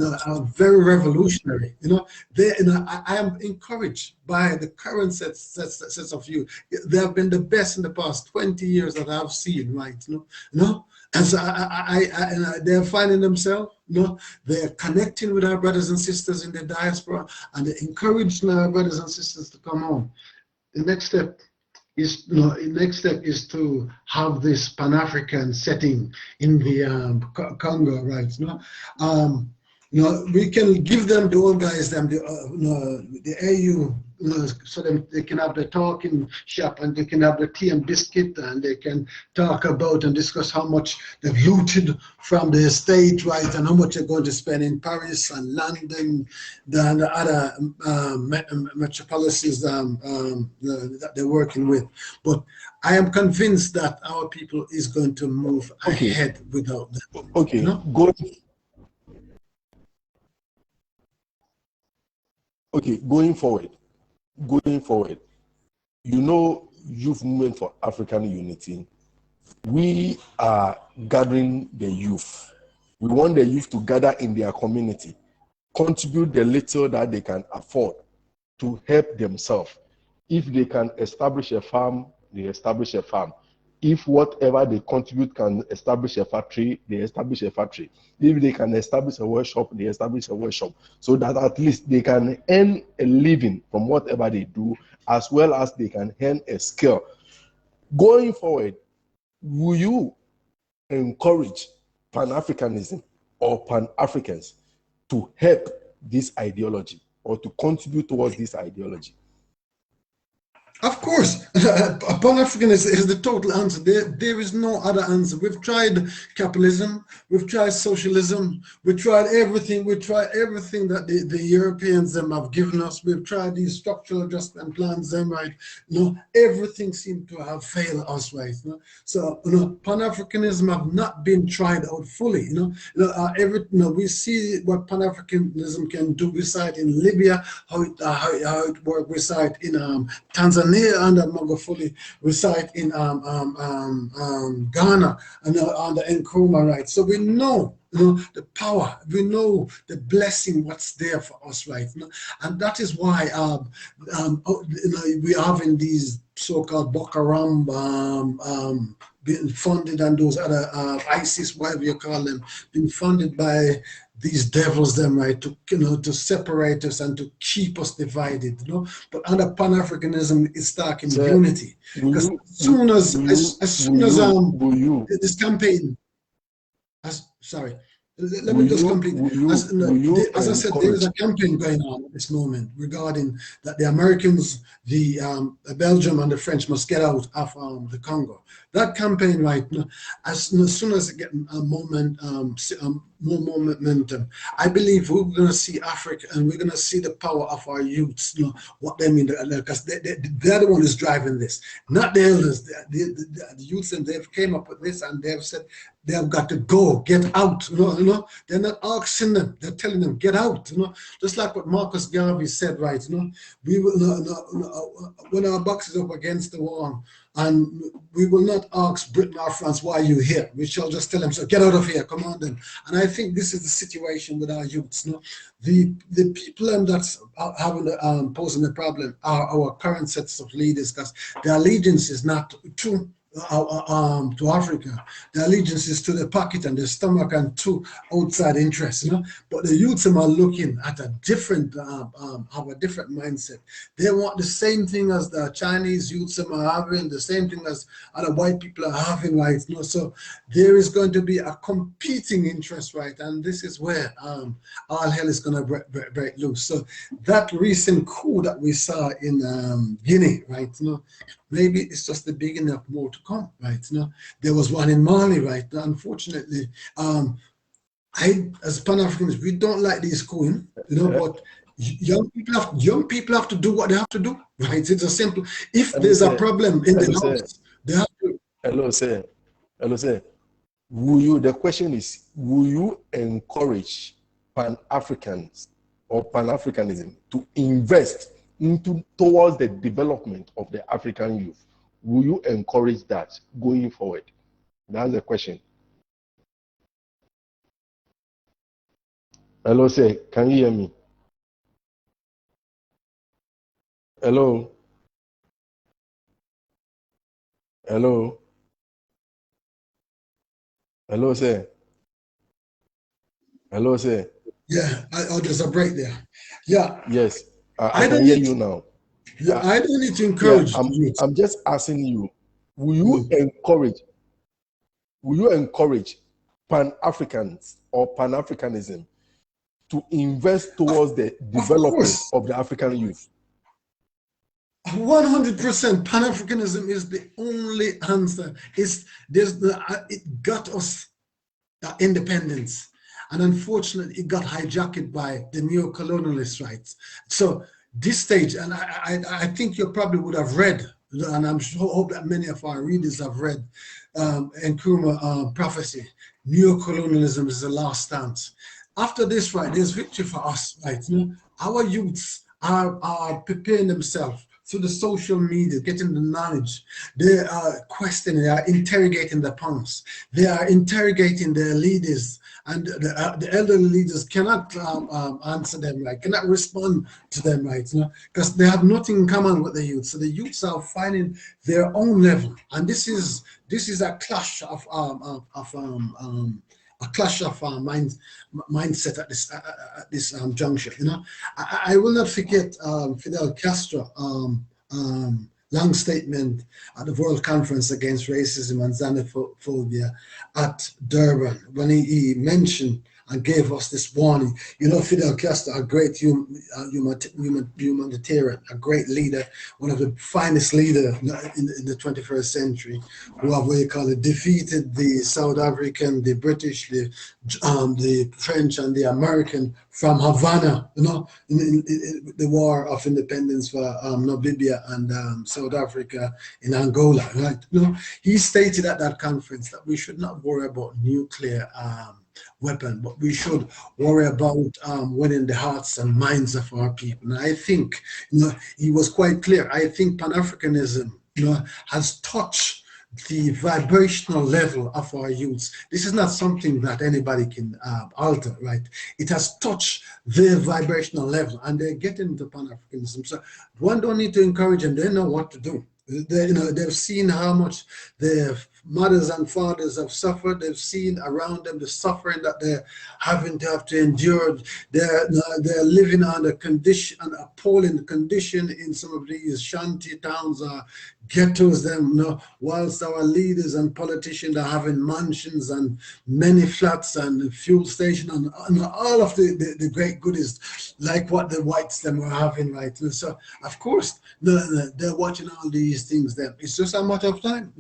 very revolutionary. I am encouraged by the current sets of youth. They have been the best in the past 20 years that I've seen, right? And so they're finding themselves, they're connecting with our brothers and sisters in the diaspora, and they're encouraging our brothers and sisters to come home. The next step is to have this Pan-African setting in the Congo, right? We can give them the old guys, the AU, so they can have the talking shop and they can have the tea and biscuit, and they can talk about and discuss how much they've looted from the state, right, and how much they're going to spend in Paris and London, and the other metropolises that they're working with. But I am convinced that our people is going to move ahead without them. Okay, going forward, Youth Movement for African Unity, we are gathering the youth We want the youth to gather in their community, contribute the little that they can afford to help themselves. If they can establish a farm, they establish a farm. If whatever they contribute can establish a factory, they establish a factory. If they can establish a workshop, they establish a workshop, so that at least they can earn a living from whatever they do, as well as they can earn a skill. Going forward, will you encourage Pan-Africanism or Pan-Africans to help this ideology or to contribute towards this ideology? Of course, Pan-African is the total answer. There is no other answer. We've tried capitalism, we've tried socialism, we tried everything that the Europeans have given us. We've tried these structural adjustment plans, right? Everything seemed to have failed us, right? So, Pan-Africanism have not been tried out fully. We see what Pan-Africanism can do. We saw it in Libya, how it worked. We saw it in Tanzania under Magufuli, we saw it in Ghana and under Nkrumah, right? So we know, the power, we know the blessing, what's there for us, right? And that is why we have in these so-called Boko Haram being funded, and those other ISIS, whatever you call them, being funded by these devils, them, right, to separate us and to keep us divided, But under Pan-Africanism, it's stark in unity. Because as soon as this campaign, sorry, let me just complete. As I said, there is a campaign going on at this moment regarding that the Americans, the Belgium and the French must get out of the Congo. That campaign, right, as soon as it gets more momentum, I believe we're going to see Africa, and we're going to see the power of our youths, what they mean, because they're the one who's driving this, not the elders. The youths, and they've came up with this, and they've said they have got to go, get out. They're not asking them; they're telling them get out. Just like what Marcus Garvey said, right? We will when our box is up against the wall, and we will not ask Britain or France, why are you here? We shall just tell them, so get out of here, come on then. And I think this is the situation with our youths. The people that's having posing a problem are our current sets of leaders, because their allegiance is not to Africa. The allegiance is to the pocket and the stomach and to outside interests, But the youths are looking at a different, have a different mindset. They want the same thing as the Chinese youths are having, the same thing as other white people are having, right? So there is going to be a competing interest, right? And this is where all hell is going to break loose. So that recent coup that we saw in Guinea, right? Maybe it's just the beginning of more to come, right? There was one in Mali, right? Unfortunately, as Pan-Africans, we don't like these coups, but young people have to do what they have to do, right? It's a simple. If there's a problem in the house, they have to. Hello, sir. The question is, will you encourage Pan-Africans or Pan-Africanism to invest towards the development of the African youth? Will you encourage that going forward? That's the question. Hello, sir. Can you hear me? Hello? Hello? Hello, sir. Hello, sir. Yeah, there's a break there. Yeah. Yes, I can hear you now. Yeah, I don't need to encourage. I'm just asking you, will you encourage Pan-Africans or Pan-Africanism to invest towards the development of the African youth? 100%. Pan-Africanism is the only answer. It got us independence, and unfortunately, it got hijacked by the neo-colonialists, right? So this stage, and I think you probably would have read, and I'm sure hope that many of our readers have read Nkrumah prophecy. Neo-colonialism is the last stance. After this, right, there's victory for us, right? Our youths are preparing themselves through the social media, getting the knowledge. They are questioning, they are interrogating the past. They are interrogating their leaders, and the elderly leaders cannot answer them right, cannot respond to them right, because they have nothing in common with the youth. So the youths are finding their own level, and this is a clash of mindset at this juncture. I will not forget Fidel Castro long statement at the World Conference Against Racism and Xenophobia at Durban, when he mentioned and gave us this warning. Fidel Castro, a great humanitarian, a great leader, one of the finest leaders in the 21st century, who have, what you call it, defeated the South African, the British, the French, and the American from Havana, in the war of independence for Namibia and South Africa in Angola, right? He stated at that conference that we should not worry about nuclear weapon, but we should worry about winning the hearts and minds of our people. And I think, he was quite clear. I think Pan-Africanism, has touched the vibrational level of our youths. This is not something that anybody can alter, right? It has touched their vibrational level, and they're getting into Pan-Africanism. So one don't need to encourage them. They know what to do. They've seen how much their mothers and fathers have suffered. They've seen around them the suffering that they're having to endure. They're living under an appalling condition in some of these shanty towns or ghettos. Whilst our leaders and politicians are having mansions and many flats and fuel station and all of the great goodies, like what the whites them were having, right? So of course they're watching all these things. Then it's just a matter of time.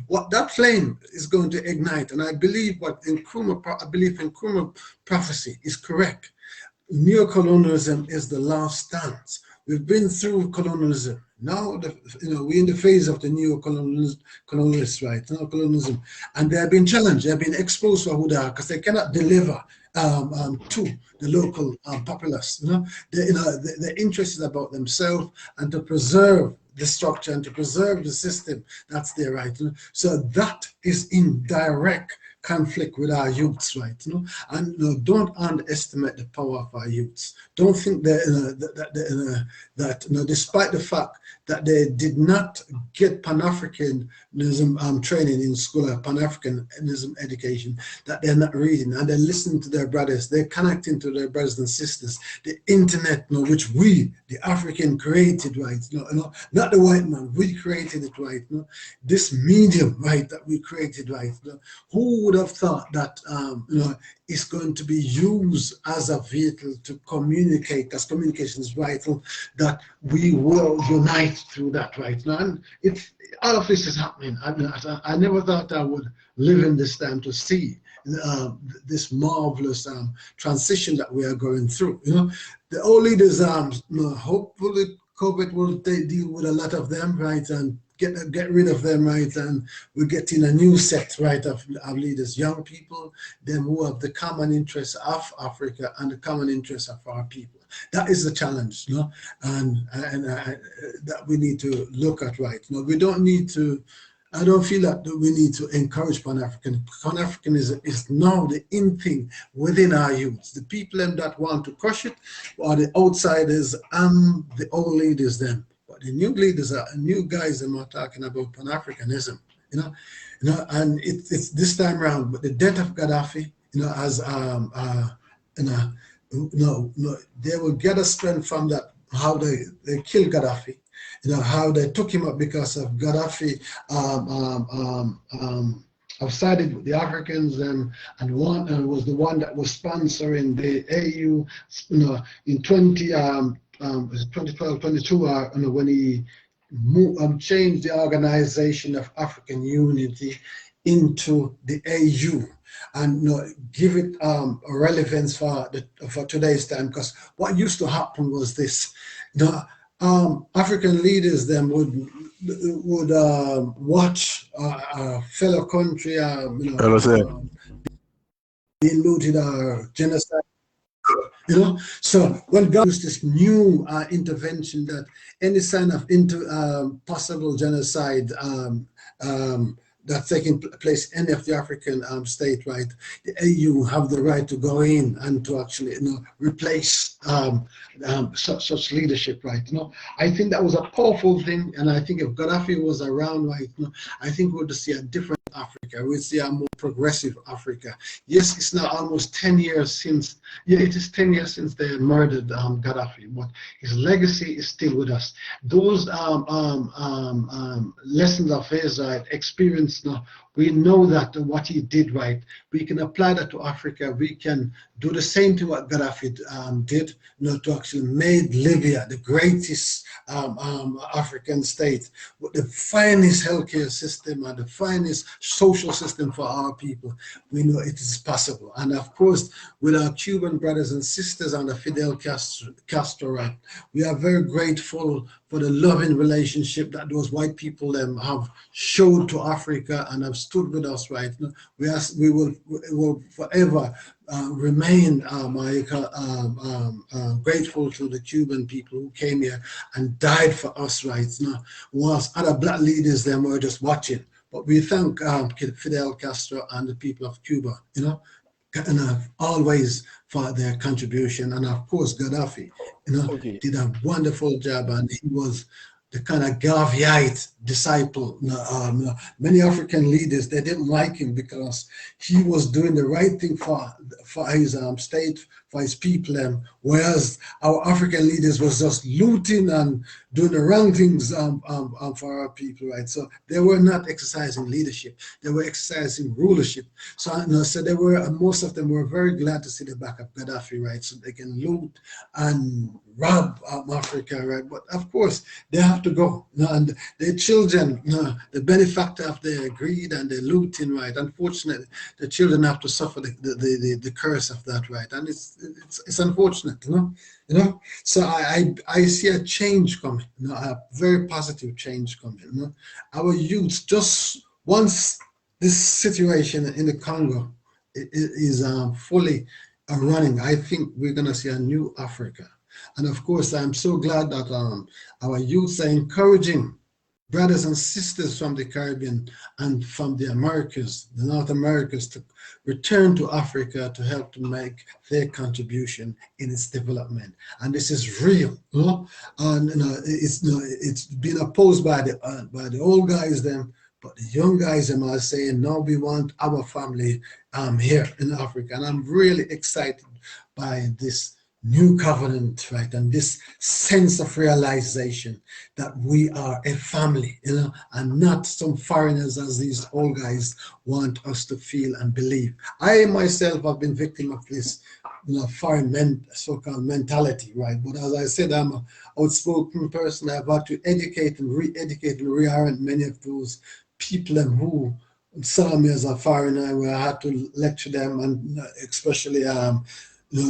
What that flame is going to ignite, and I believe in Nkrumah prophecy is correct. Neocolonialism is the last stance. We've been through colonialism. Now, we're in the phase of the neo-colonialists, right? Colonialism, and they have been challenged. They have been exposed for who they are, because they cannot deliver to the local populace. Their interest is about themselves and to preserve the structure and to preserve the system that's there, right? So that is in direct conflict with our youths, right? And don't underestimate the power of our youths. Don't think that despite the fact that they did not get Pan-Africanism training in school, or Pan-Africanism education, that they're not reading, and they're listening to their brothers, they're connecting to their brothers and sisters. The internet, which we, the African, created, right? Not the white man, we created it, right? This medium, right, that we created, right? Who would have thought that is going to be used as a vehicle to communicate, as communication is vital, that we will unite through that, right? And all of this is happening. I never thought I would live in this time to see this marvelous transition that we are going through. The old leaders, hopefully COVID will deal with a lot of them, right, and get rid of them, right, and we're getting a new set, right, of leaders, young people, them who have the common interests of Africa and the common interests of our people. That is the challenge, and that we need to look at, right. We don't need to. I don't feel that we need to encourage Pan-African. Pan-Africanism is now the in thing within our youths. The people that want to crush it are the outsiders and the old leaders then. But the new leaders are new guys that are talking about Pan-Africanism, and it's this time around. But the death of Gaddafi, as they will get a strength from that, how they killed Gaddafi. How they took him up because of Gaddafi have sided with the Africans and was the one that was sponsoring the AU, in 2012, 22, when he changed the Organization of African Unity into the AU, and give it a relevance for today's time. Because what used to happen was this: African leaders then would watch a fellow country, being looted or genocide, You know, so when God used this new intervention that any sign of possible genocide that's taking place in any of the African state, right? The AU have the right to go in and to actually, replace such leadership, right? I think that was a powerful thing, and I think if Gaddafi was around, right, I think we would see a different Africa. We'd see a more progressive Africa. Yes, it's now almost 10 years since, yeah, it is 10 years since they murdered Gaddafi, but his legacy is still with us. Those lessons of his experience now, we know that what he did, right, we can apply that to Africa. We can do the same thing what Gaddafi did, to actually made Libya the greatest African state with the finest healthcare system and the finest social system for our people. We know it is possible. And of course, with our Cuban brothers and sisters under Fidel Castro, right, we are very grateful for the loving relationship that those white people have showed to Africa and have stood with us, right? We will forever remain grateful to the Cuban people who came here and died for us, right? Whilst other black leaders them were just watching. But we thank Fidel Castro and the people of Cuba, and always for their contribution. And of course, Gaddafi, Okay. did a wonderful job, and he was the kind of Garveyite disciple. Many African leaders, they didn't like him because he was doing the right thing for his state, for his people, whereas our African leaders was just looting and doing the wrong things for our people, right? So they were not exercising leadership; they were exercising rulership. So they were, most of them were very glad to see the back of Gaddafi, right? So they can loot and rob Africa, right? But of course, they have to go, and their children, the benefactor of their greed and their looting, right? Unfortunately, the children have to suffer the curse of that, right? And it's unfortunate, So I see a change coming, a very positive change coming. Our youth, just once this situation in the Congo is fully running, I think we're gonna see a new Africa. And of course, I'm so glad that our youth are encouraging brothers and sisters from the Caribbean and from the Americas, the North Americas, to return to Africa to help to make their contribution in its development. And this is real, and it's been opposed by the old guys them, but the young guys them are saying, no, we want our family here in Africa. And I'm really excited by this new covenant, right? And this sense of realization that we are a family, and not some foreigners as these old guys want us to feel and believe. I myself have been victim of this, foreign so-called mentality, right? But as I said, I'm an outspoken person. I've had to educate and re-educate and reorient many of those people who saw me as a foreigner, where I had to lecture them, and especially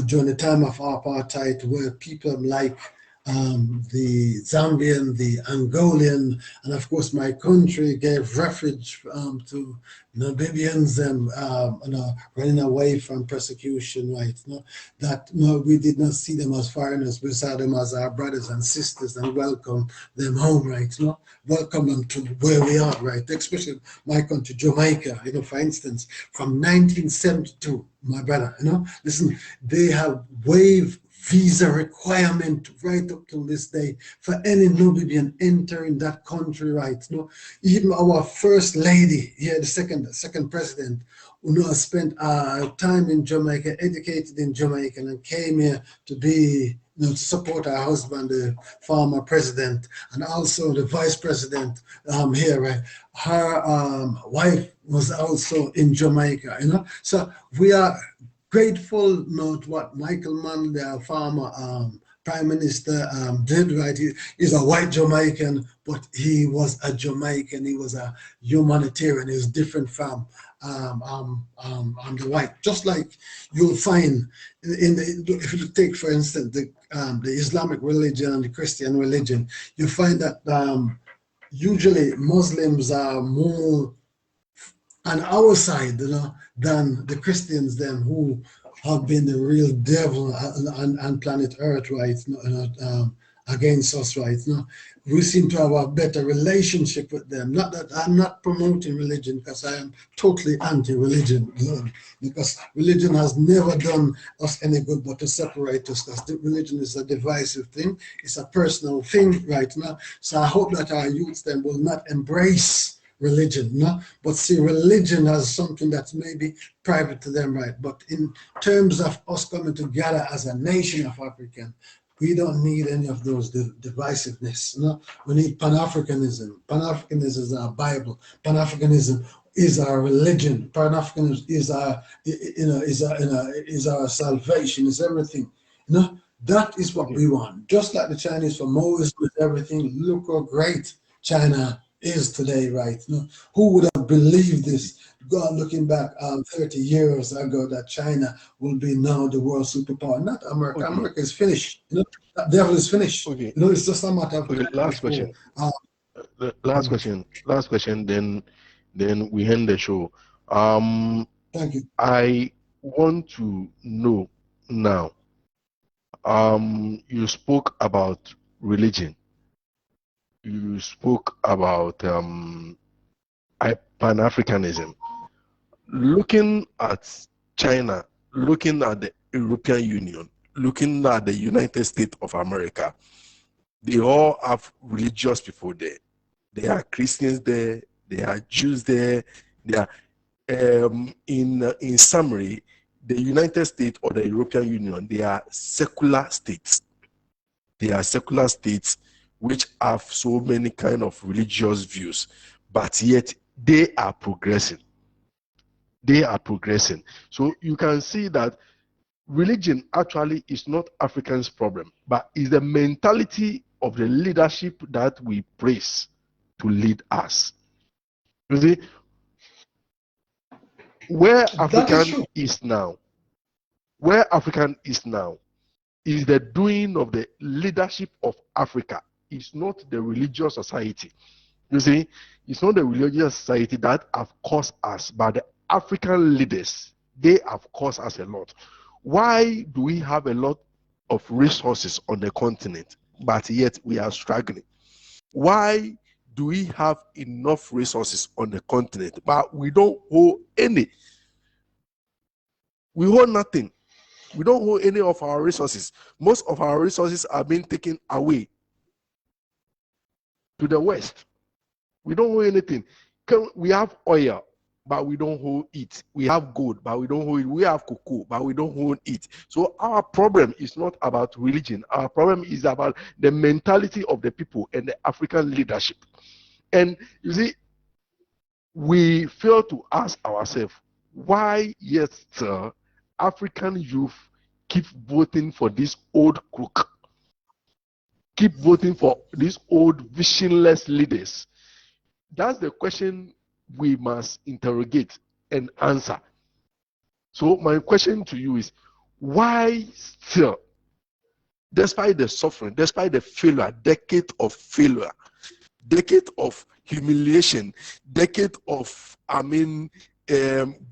during the time of apartheid, where people like the Zambian, the Angolan, and of course my country gave refuge to Namibians running away from persecution, right? That we did not see them as foreigners, we saw them as our brothers and sisters and welcome them home, right? Welcome them to where we are, right? Especially my country, Jamaica, for instance, from 1972, my brother, listen, they have waived visa requirement right up to this day for any Namibian entering that country, right? Even our first lady here, the second president, who spent time in Jamaica, educated in Jamaica, and came here to be, to support her husband, the former president, and also the vice president here, right? Her wife was also in Jamaica, So we are grateful not what Michael Mann, the former prime minister, did, right? He's a white Jamaican, but he was a Jamaican. He was a humanitarian. He was different from the white. Just like you'll find if you take, for instance, the Islamic religion and the Christian religion, you find that usually Muslims are more on our side, than the Christians, them who have been the real devil on planet Earth right now, against us right now. We seem to have a better relationship with them. Not that I'm not promoting religion, because I am totally anti-religion, because religion has never done us any good but to separate us, because religion is a divisive thing. It's a personal thing right now. So I hope that our youths then will not embrace religion, no? But see religion as something that's maybe private to them, right? But in terms of us coming together as a nation of African, we don't need any of those divisiveness. No, we need Pan-Africanism. Pan-Africanism is our Bible. Pan-Africanism is our religion. Pan-Africanism is our, is our salvation. Is everything. You know, that is what we want. Just like the Chinese for Moses with everything. Look how great China is today, right? You know, who would have believed this? God, looking back 30 years ago, that China will be now the world superpower. Not America. America is finished. You know, that devil is finished. Okay. You know, it's just a matter of time Last before. question. Last question. Then we end the show. Thank you. I want to know now. You spoke about religion. You spoke about Pan-Africanism. Looking at China, looking at the European Union, looking at the United States of America, they all have religious people there. There are Christians there, there are Jews there, they are in summary, the United States or the European Union, they are secular states. They are secular states which have so many kind of religious views, but yet they are progressing. They are progressing. So you can see that religion actually is not Africans' problem, but is the mentality of the leadership that we praise to lead us. You see, where African is now is the doing of the leadership of Africa. It's not the religious society. You see, it's not the religious society that have caused us, but the African leaders, they have caused us a lot. Why do we have a lot of resources on the continent, but yet we are struggling? Why do we have enough resources on the continent, but we don't hold any? We hold nothing. We don't hold any of our resources. Most of our resources are being taken away to the West. We don't hold anything. We have oil, but we don't hold it. We have gold, but we don't hold it. We have cocoa, but we don't hold it. So our problem is not about religion. Our problem is about the mentality of the people and the African leadership. And you see, we fail to ask ourselves, why, yes, sir, African youth keep voting for this old crook, keep voting for these old visionless leaders? That's the question we must interrogate and answer. So my question to you is, why still, despite the suffering, despite the failure, decade of humiliation, decade of,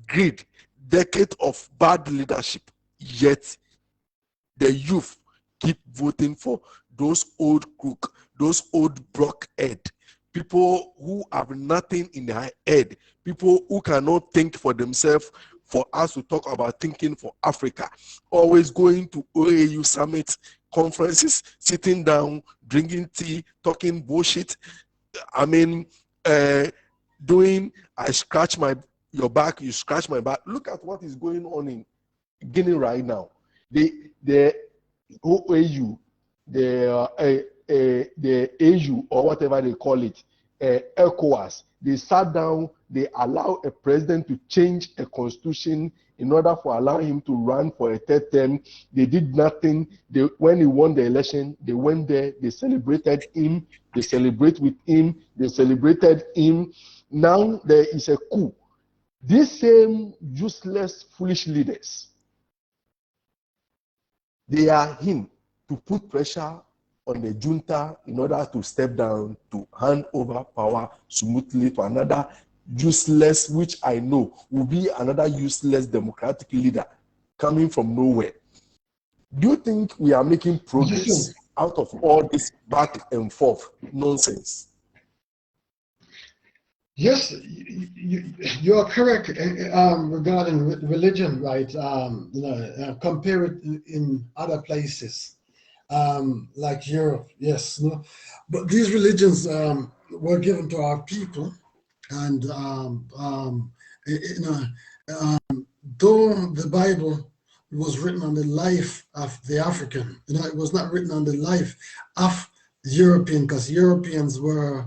greed, decade of bad leadership, yet the youth keep voting for those old crook, those old blockhead, people who have nothing in their head, people who cannot think for themselves, for us to talk about thinking for Africa, always going to OAU summit conferences, sitting down, drinking tea, talking bullshit. Doing, I scratch your back, you scratch my back. Look at what is going on in Guinea right now. The OAU, the AU or whatever they call it, ECOWAS, they sat down, they allow a president to change a constitution in order for allowing him to run for a third term. They did nothing. When he won the election, they went there, they celebrated him, they celebrate with him, they celebrated him. Now there is a coup. These same useless, foolish leaders, they are him to put pressure on the junta in order to step down, to hand over power smoothly to another useless, which I know will be another useless democratic leader coming from nowhere. Do you think we are making progress Listen, out of all this back and forth nonsense? yes, you are correct regarding religion, right? Compare it in other places, like Europe, yes. No? But these religions were given to our people, and though the Bible was written on the life of the African, it was not written on the life of the European, because Europeans were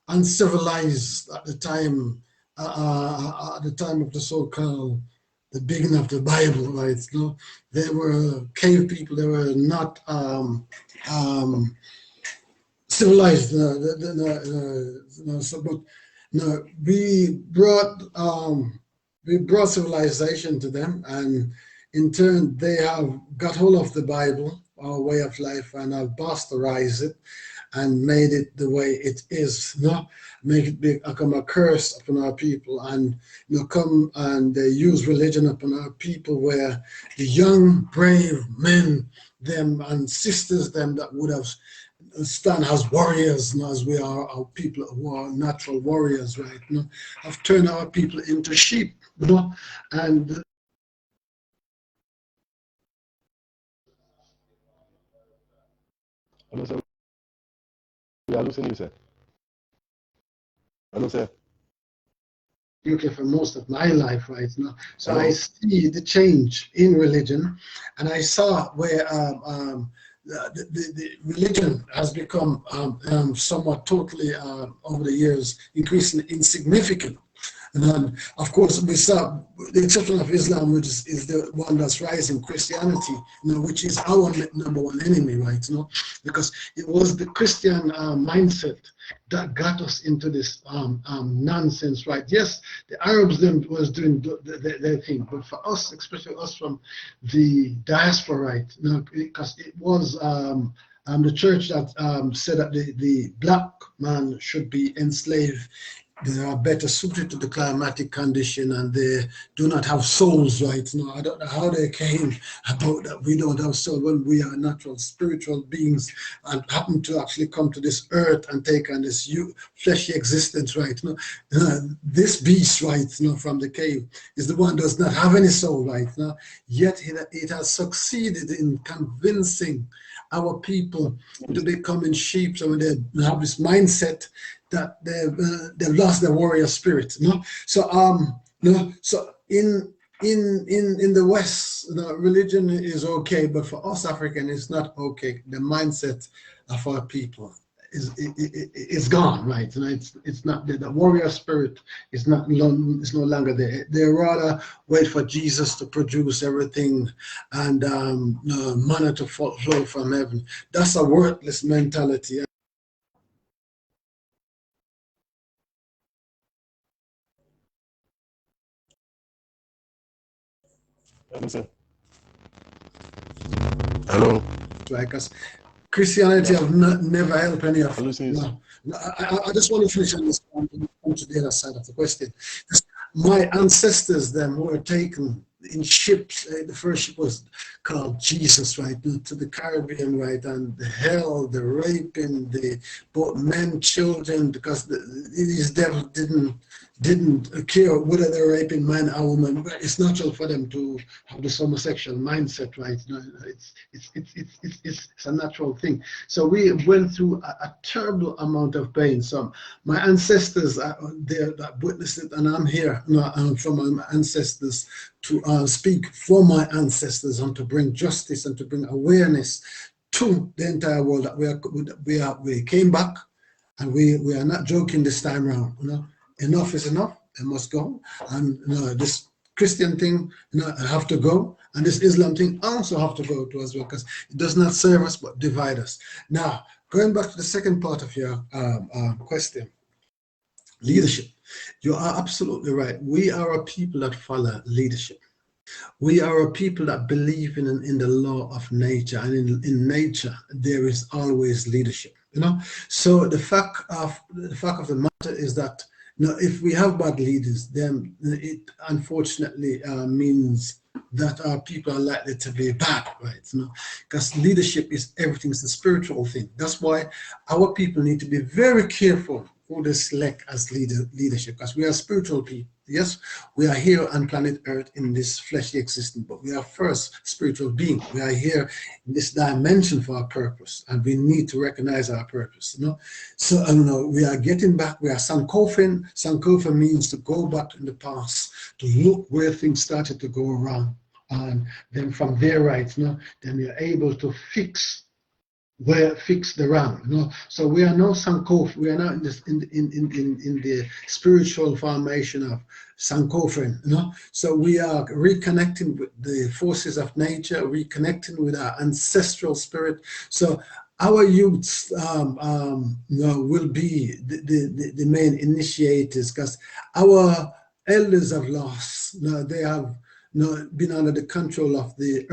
uncivilized at the time, of the so-called the beginning of the Bible, right? They were cave people. They were not civilized. But no, we brought civilization to them, and in turn they have got hold of the Bible, our way of life, and have bastardized it and made it the way it is. Make it become a curse upon our people, and come and they use religion upon our people, where the young brave men, them and sisters, them that would have stand as warriors, as we are our people who are natural warriors, right? Have turned our people into sheep, and Hello, sir. We are losing you, sir. Hello, sir. UK for most of my life right now. So Hello? I see the change in religion, and I saw where the religion has become somewhat totally over the years increasing insignificant. And then, of course, we saw the exception of Islam, which is the one that's rising, Christianity, which is our number one enemy, right? Because it was the Christian mindset that got us into this nonsense, right? Yes, the Arabs then was doing their thing, but for us, especially us from the diaspora, right? Because it was the church that said that the black man should be enslaved. They are better suited to the climatic condition, and they do not have souls, right? I don't know how they came about that. We don't have soul when we are natural spiritual beings and happen to actually come to this earth and take on this fleshy existence, right? This beast, right, from the cave is the one that does not have any soul, right? Yet it has succeeded in convincing our people to becoming sheep. So they have this mindset that they've lost their warrior spirit. So so in the West, religion is okay, but for us African, it's not okay. The mindset of our people is gone, right? It's not the warrior spirit is not it's no longer there. They rather wait for Jesus to produce everything and manna to flow from heaven. That's a worthless mentality. Hello, sir. Hello. Like us, Christianity have never helped any of us. Hello, I just want to finish on this point and come to the other side of the question. My ancestors, them, who were taken in ships. The first ship was called Jesus, right, to the Caribbean, right, and the hell, the raping, the both men, children, because these devils didn't care whether they're raping man or woman. It's natural for them to have this homosexual mindset, right? It's a natural thing. So we went through a terrible amount of pain. So my ancestors are there that witnessed it, and I'm here from my ancestors to speak for my ancestors and to bring justice and to bring awareness to the entire world that we came back, and we are not joking this time around. Enough is enough. It must go. And this Christian thing, have to go, and this Islam thing also have to go to as well, because it does not serve us but divide us. Now, going back to the second part of your question, leadership. You are absolutely right. We are a people that follow leadership. We are a people that believe in the law of nature, and in nature there is always leadership. So the fact of the matter is that Now, if we have bad leaders, then it unfortunately means that our people are likely to be bad, right? You know, because leadership is everything's a spiritual thing. That's why our people need to be very careful who they select as leadership, because we are spiritual people. Yes, we are here on planet Earth in this fleshly existence, but we are first spiritual being. We are here in this dimension for our purpose, and we need to recognize our purpose. You know, so we are getting back. We are Sankofen. Sankofa means to go back in the past to look where things started to go wrong, and then from there, right, then you're able to fix the wrong, So we are now Sankof. We are now in this in the spiritual formation of Sankofen, So we are reconnecting with the forces of nature, reconnecting with our ancestral spirit. So our youths will be the main initiators, because our elders have lost. They have been under the control of the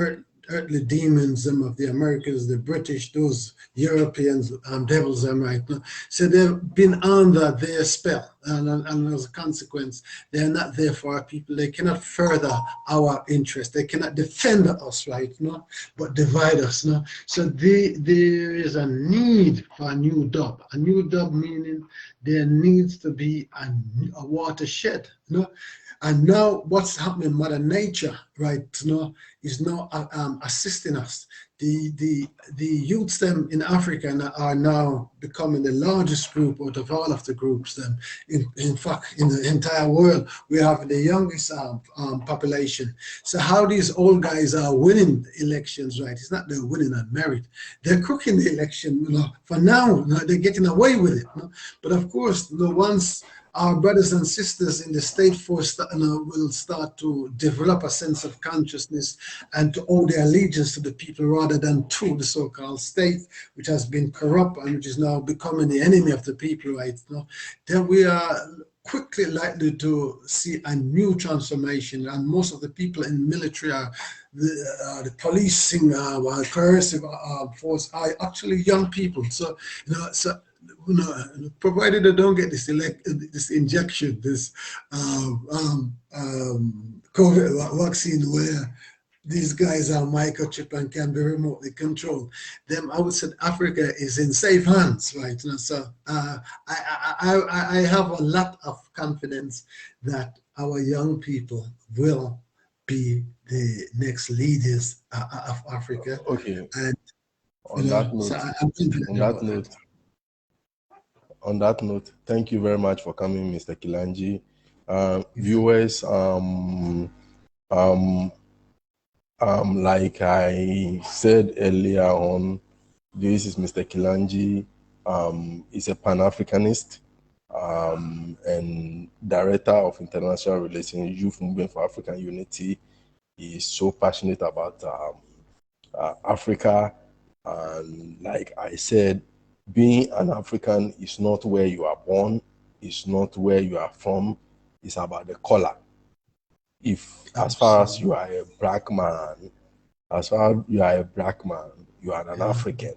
earthly demons, some of the Americans, the British, those Europeans, devils, right now. So they've been under their spell, and as a consequence, they're not there for our people. They cannot further our interest. They cannot defend us, right? But divide us. So there is a need for a new dub. A new dub meaning there needs to be a watershed. And now what's happening, Mother Nature, right, is now assisting us. The youths them in Africa are now becoming the largest group out of all of the groups. Then, in fact, in the entire world, we have the youngest population. So how these old guys are winning elections, right? It's not they're winning on merit. They're cooking the election, for now. They're getting away with it. But of course, once our brothers and sisters in the state force will start to develop a sense of consciousness and to owe their allegiance to the people rather than to the so-called state, which has been corrupt and which is now becoming the enemy of the people right now, then we are quickly likely to see a new transformation, and most of the people in military are the policing coercive force are actually young people. So provided they don't get this injection, this COVID vaccine, where these guys are microchip and can be remotely controlled, then I would say Africa is in safe hands, right? So I have a lot of confidence that our young people will be the next leaders of Africa. Okay. And On that note, so I'm confident about that. On that note, thank you very much for coming, Mr. Kilanji. Viewers, like I said earlier on, this is Mr. Kilanji. He's a Pan-Africanist and Director of International Relations, Youth Movement for African Unity. He is so passionate about Africa, and like I said, being an African is not where you are born, it's not where you are from, it's about the color. If as far as you are a black man, you are an African.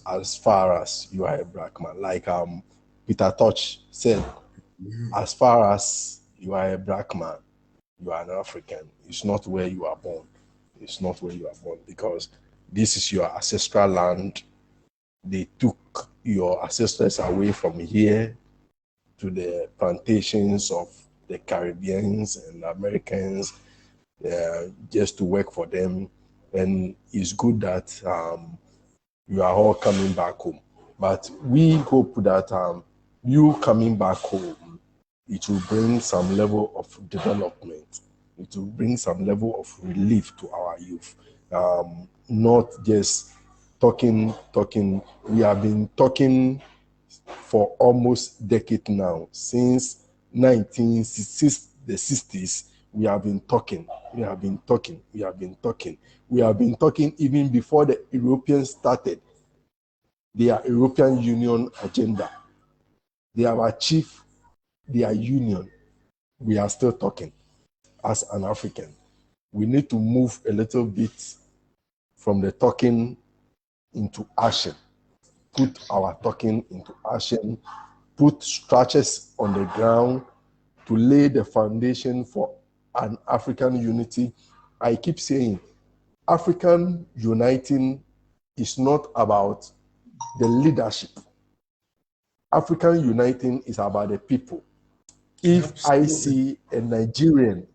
As far as you are a black man, like Peter Touch said, as far as you are a black man, you are an African. It's not where you are born. It's not where you are born, because this is your ancestral land. They took your ancestors away from here to the plantations of the Caribbeans and Americans just to work for them. And it's good that you are all coming back home. But we hope that you coming back home, it will bring some level of development. It will bring some level of relief to our youth. Not just talking. We have been talking for almost a decade now. Since the 60s, we have been talking. We have been talking even before the Europeans started their European Union agenda. They have achieved their union. We are still talking as an African. We need to move a little bit from the talking into action. Put our talking into action put structures on the ground to lay the foundation for an African unity. I keep saying African uniting is not about the leadership. African uniting is about the people. If I see a Nigerian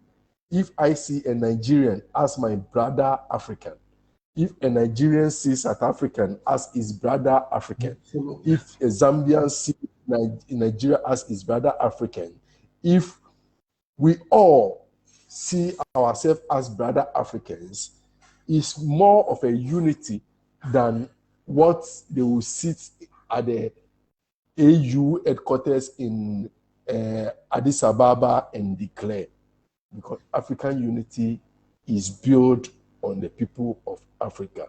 as my brother African, if a Nigerian sees South African as his brother African, if a Zambian sees Nigeria as his brother African, if we all see ourselves as brother Africans, it's more of a unity than what they will sit at the AU headquarters in Addis Ababa and declare. Because African unity is built on the people of Africa.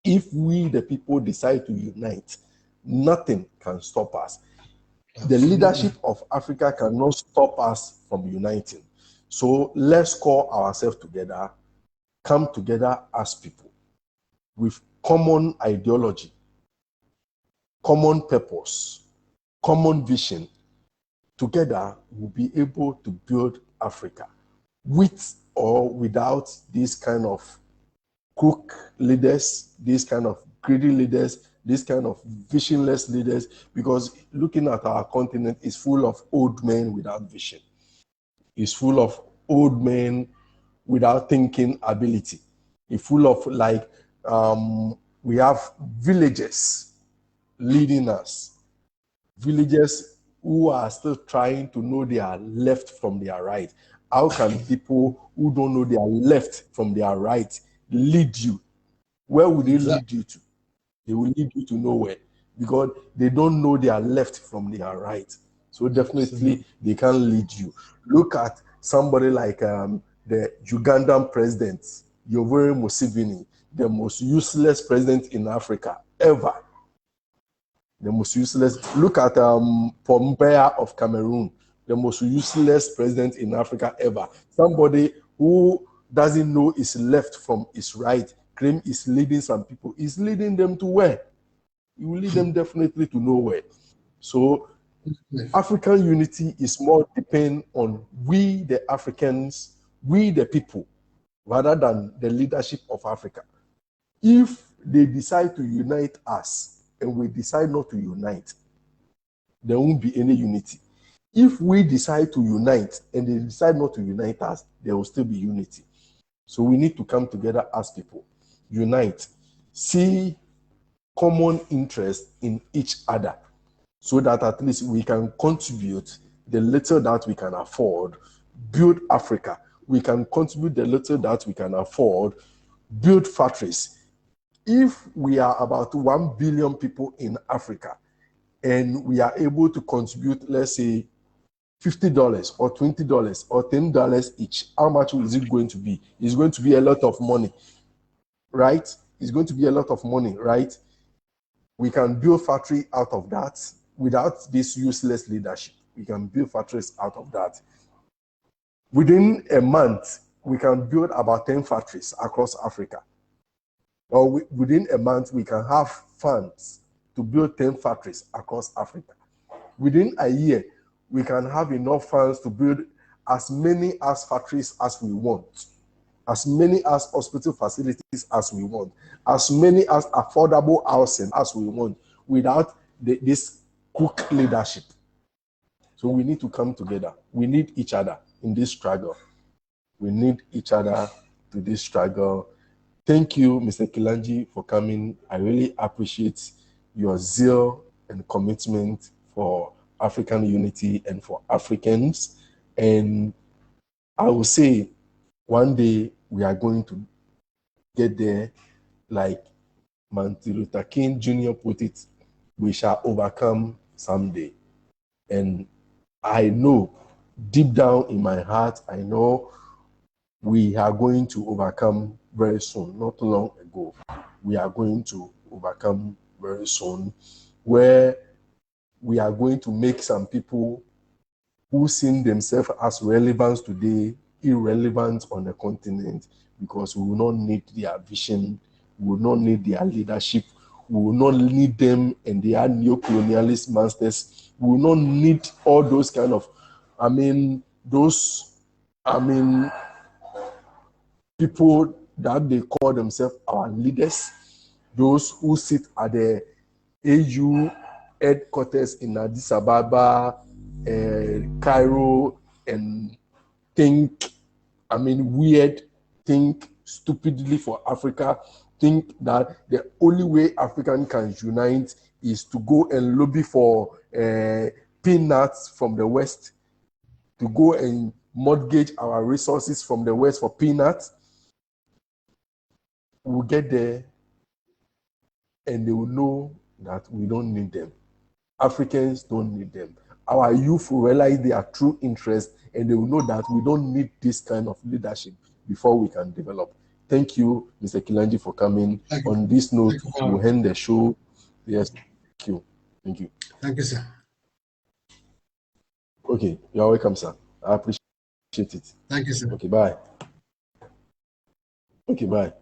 If we, the people, decide to unite, nothing can stop us. The leadership of Africa cannot stop us from uniting. So let's call ourselves together, come together as people with common ideology, common purpose, common vision. Together, we'll be able to build Africa with or without these kind of crook leaders, these kind of greedy leaders, this kind of visionless leaders, because looking at our continent is full of old men without vision. It's full of old men without thinking ability. It's full of we have villagers leading us, villagers who are still trying to know their left from their right. How can people who don't know their left from their right lead you? Where would they lead you to? They will lead you to nowhere because they don't know their left from their right. So definitely they can't lead you. Look at somebody like the Ugandan president, Yoweri Museveni, the most useless president in Africa ever. The most useless. Look at Pompeya of Cameroon, the most useless president in Africa ever. Somebody who doesn't know his left from his right, claim is leading some people. Is leading them to where? He will lead them definitely to nowhere. So African unity is more depend on we, the Africans, we, the people, rather than the leadership of Africa. If they decide to unite us and we decide not to unite, there won't be any unity. If we decide to unite and they decide not to unite us, there will still be unity. So we need to come together as people, unite, see common interest in each other, so that at least we can contribute the little that we can afford, build Africa. We can contribute the little that we can afford, build factories. If we are about 1 billion people in Africa and we are able to contribute, let's say, $50 or $20 or $10 each, how much is it going to be? It's going to be a lot of money, right? It's going to be a lot of money, right? We can build factory out of that without this useless leadership. We can build factories out of that. Within a month, we can build about 10 factories across Africa. Or within a month, we can have funds to build 10 factories across Africa. Within a year, we can have enough funds to build as many as factories as we want, as many as hospital facilities as we want, as many as affordable housing as we want, without this crook leadership. So we need to come together. We need each other in this struggle. We need each other to this struggle. Thank you, Mr. Kilanji, for coming. I really appreciate your zeal and commitment for African unity and for Africans. And I will say one day we are going to get there, like Martin Luther King Jr. put it, we shall overcome someday. And I know deep down in my heart, I know we are going to overcome very soon. Not long ago, we are going to overcome very soon, where we are going to make some people who see themselves as relevant today irrelevant on the continent, because we will not need their vision, we will not need their leadership, We will not need them, and they are neo-colonialist masters. We will not need all those kind of, people that they call themselves our leaders, those who sit at the AU headquarters in Addis Ababa, Cairo, and think, weird, think stupidly for Africa, think that the only way African can unite is to go and lobby for peanuts from the West, to go and mortgage our resources from the West for peanuts. We'll get there and they will know that we don't need them. Africans don't need them. Our youth will realize their true interest and they will know that we don't need this kind of leadership before we can develop. Thank you, Mr. Kilanji, for coming. On this note, we'll end the show. Yes, thank you. Thank you. Thank you, sir. Okay, you're welcome, sir. I appreciate it. Thank you, sir. Okay, bye. Okay, bye.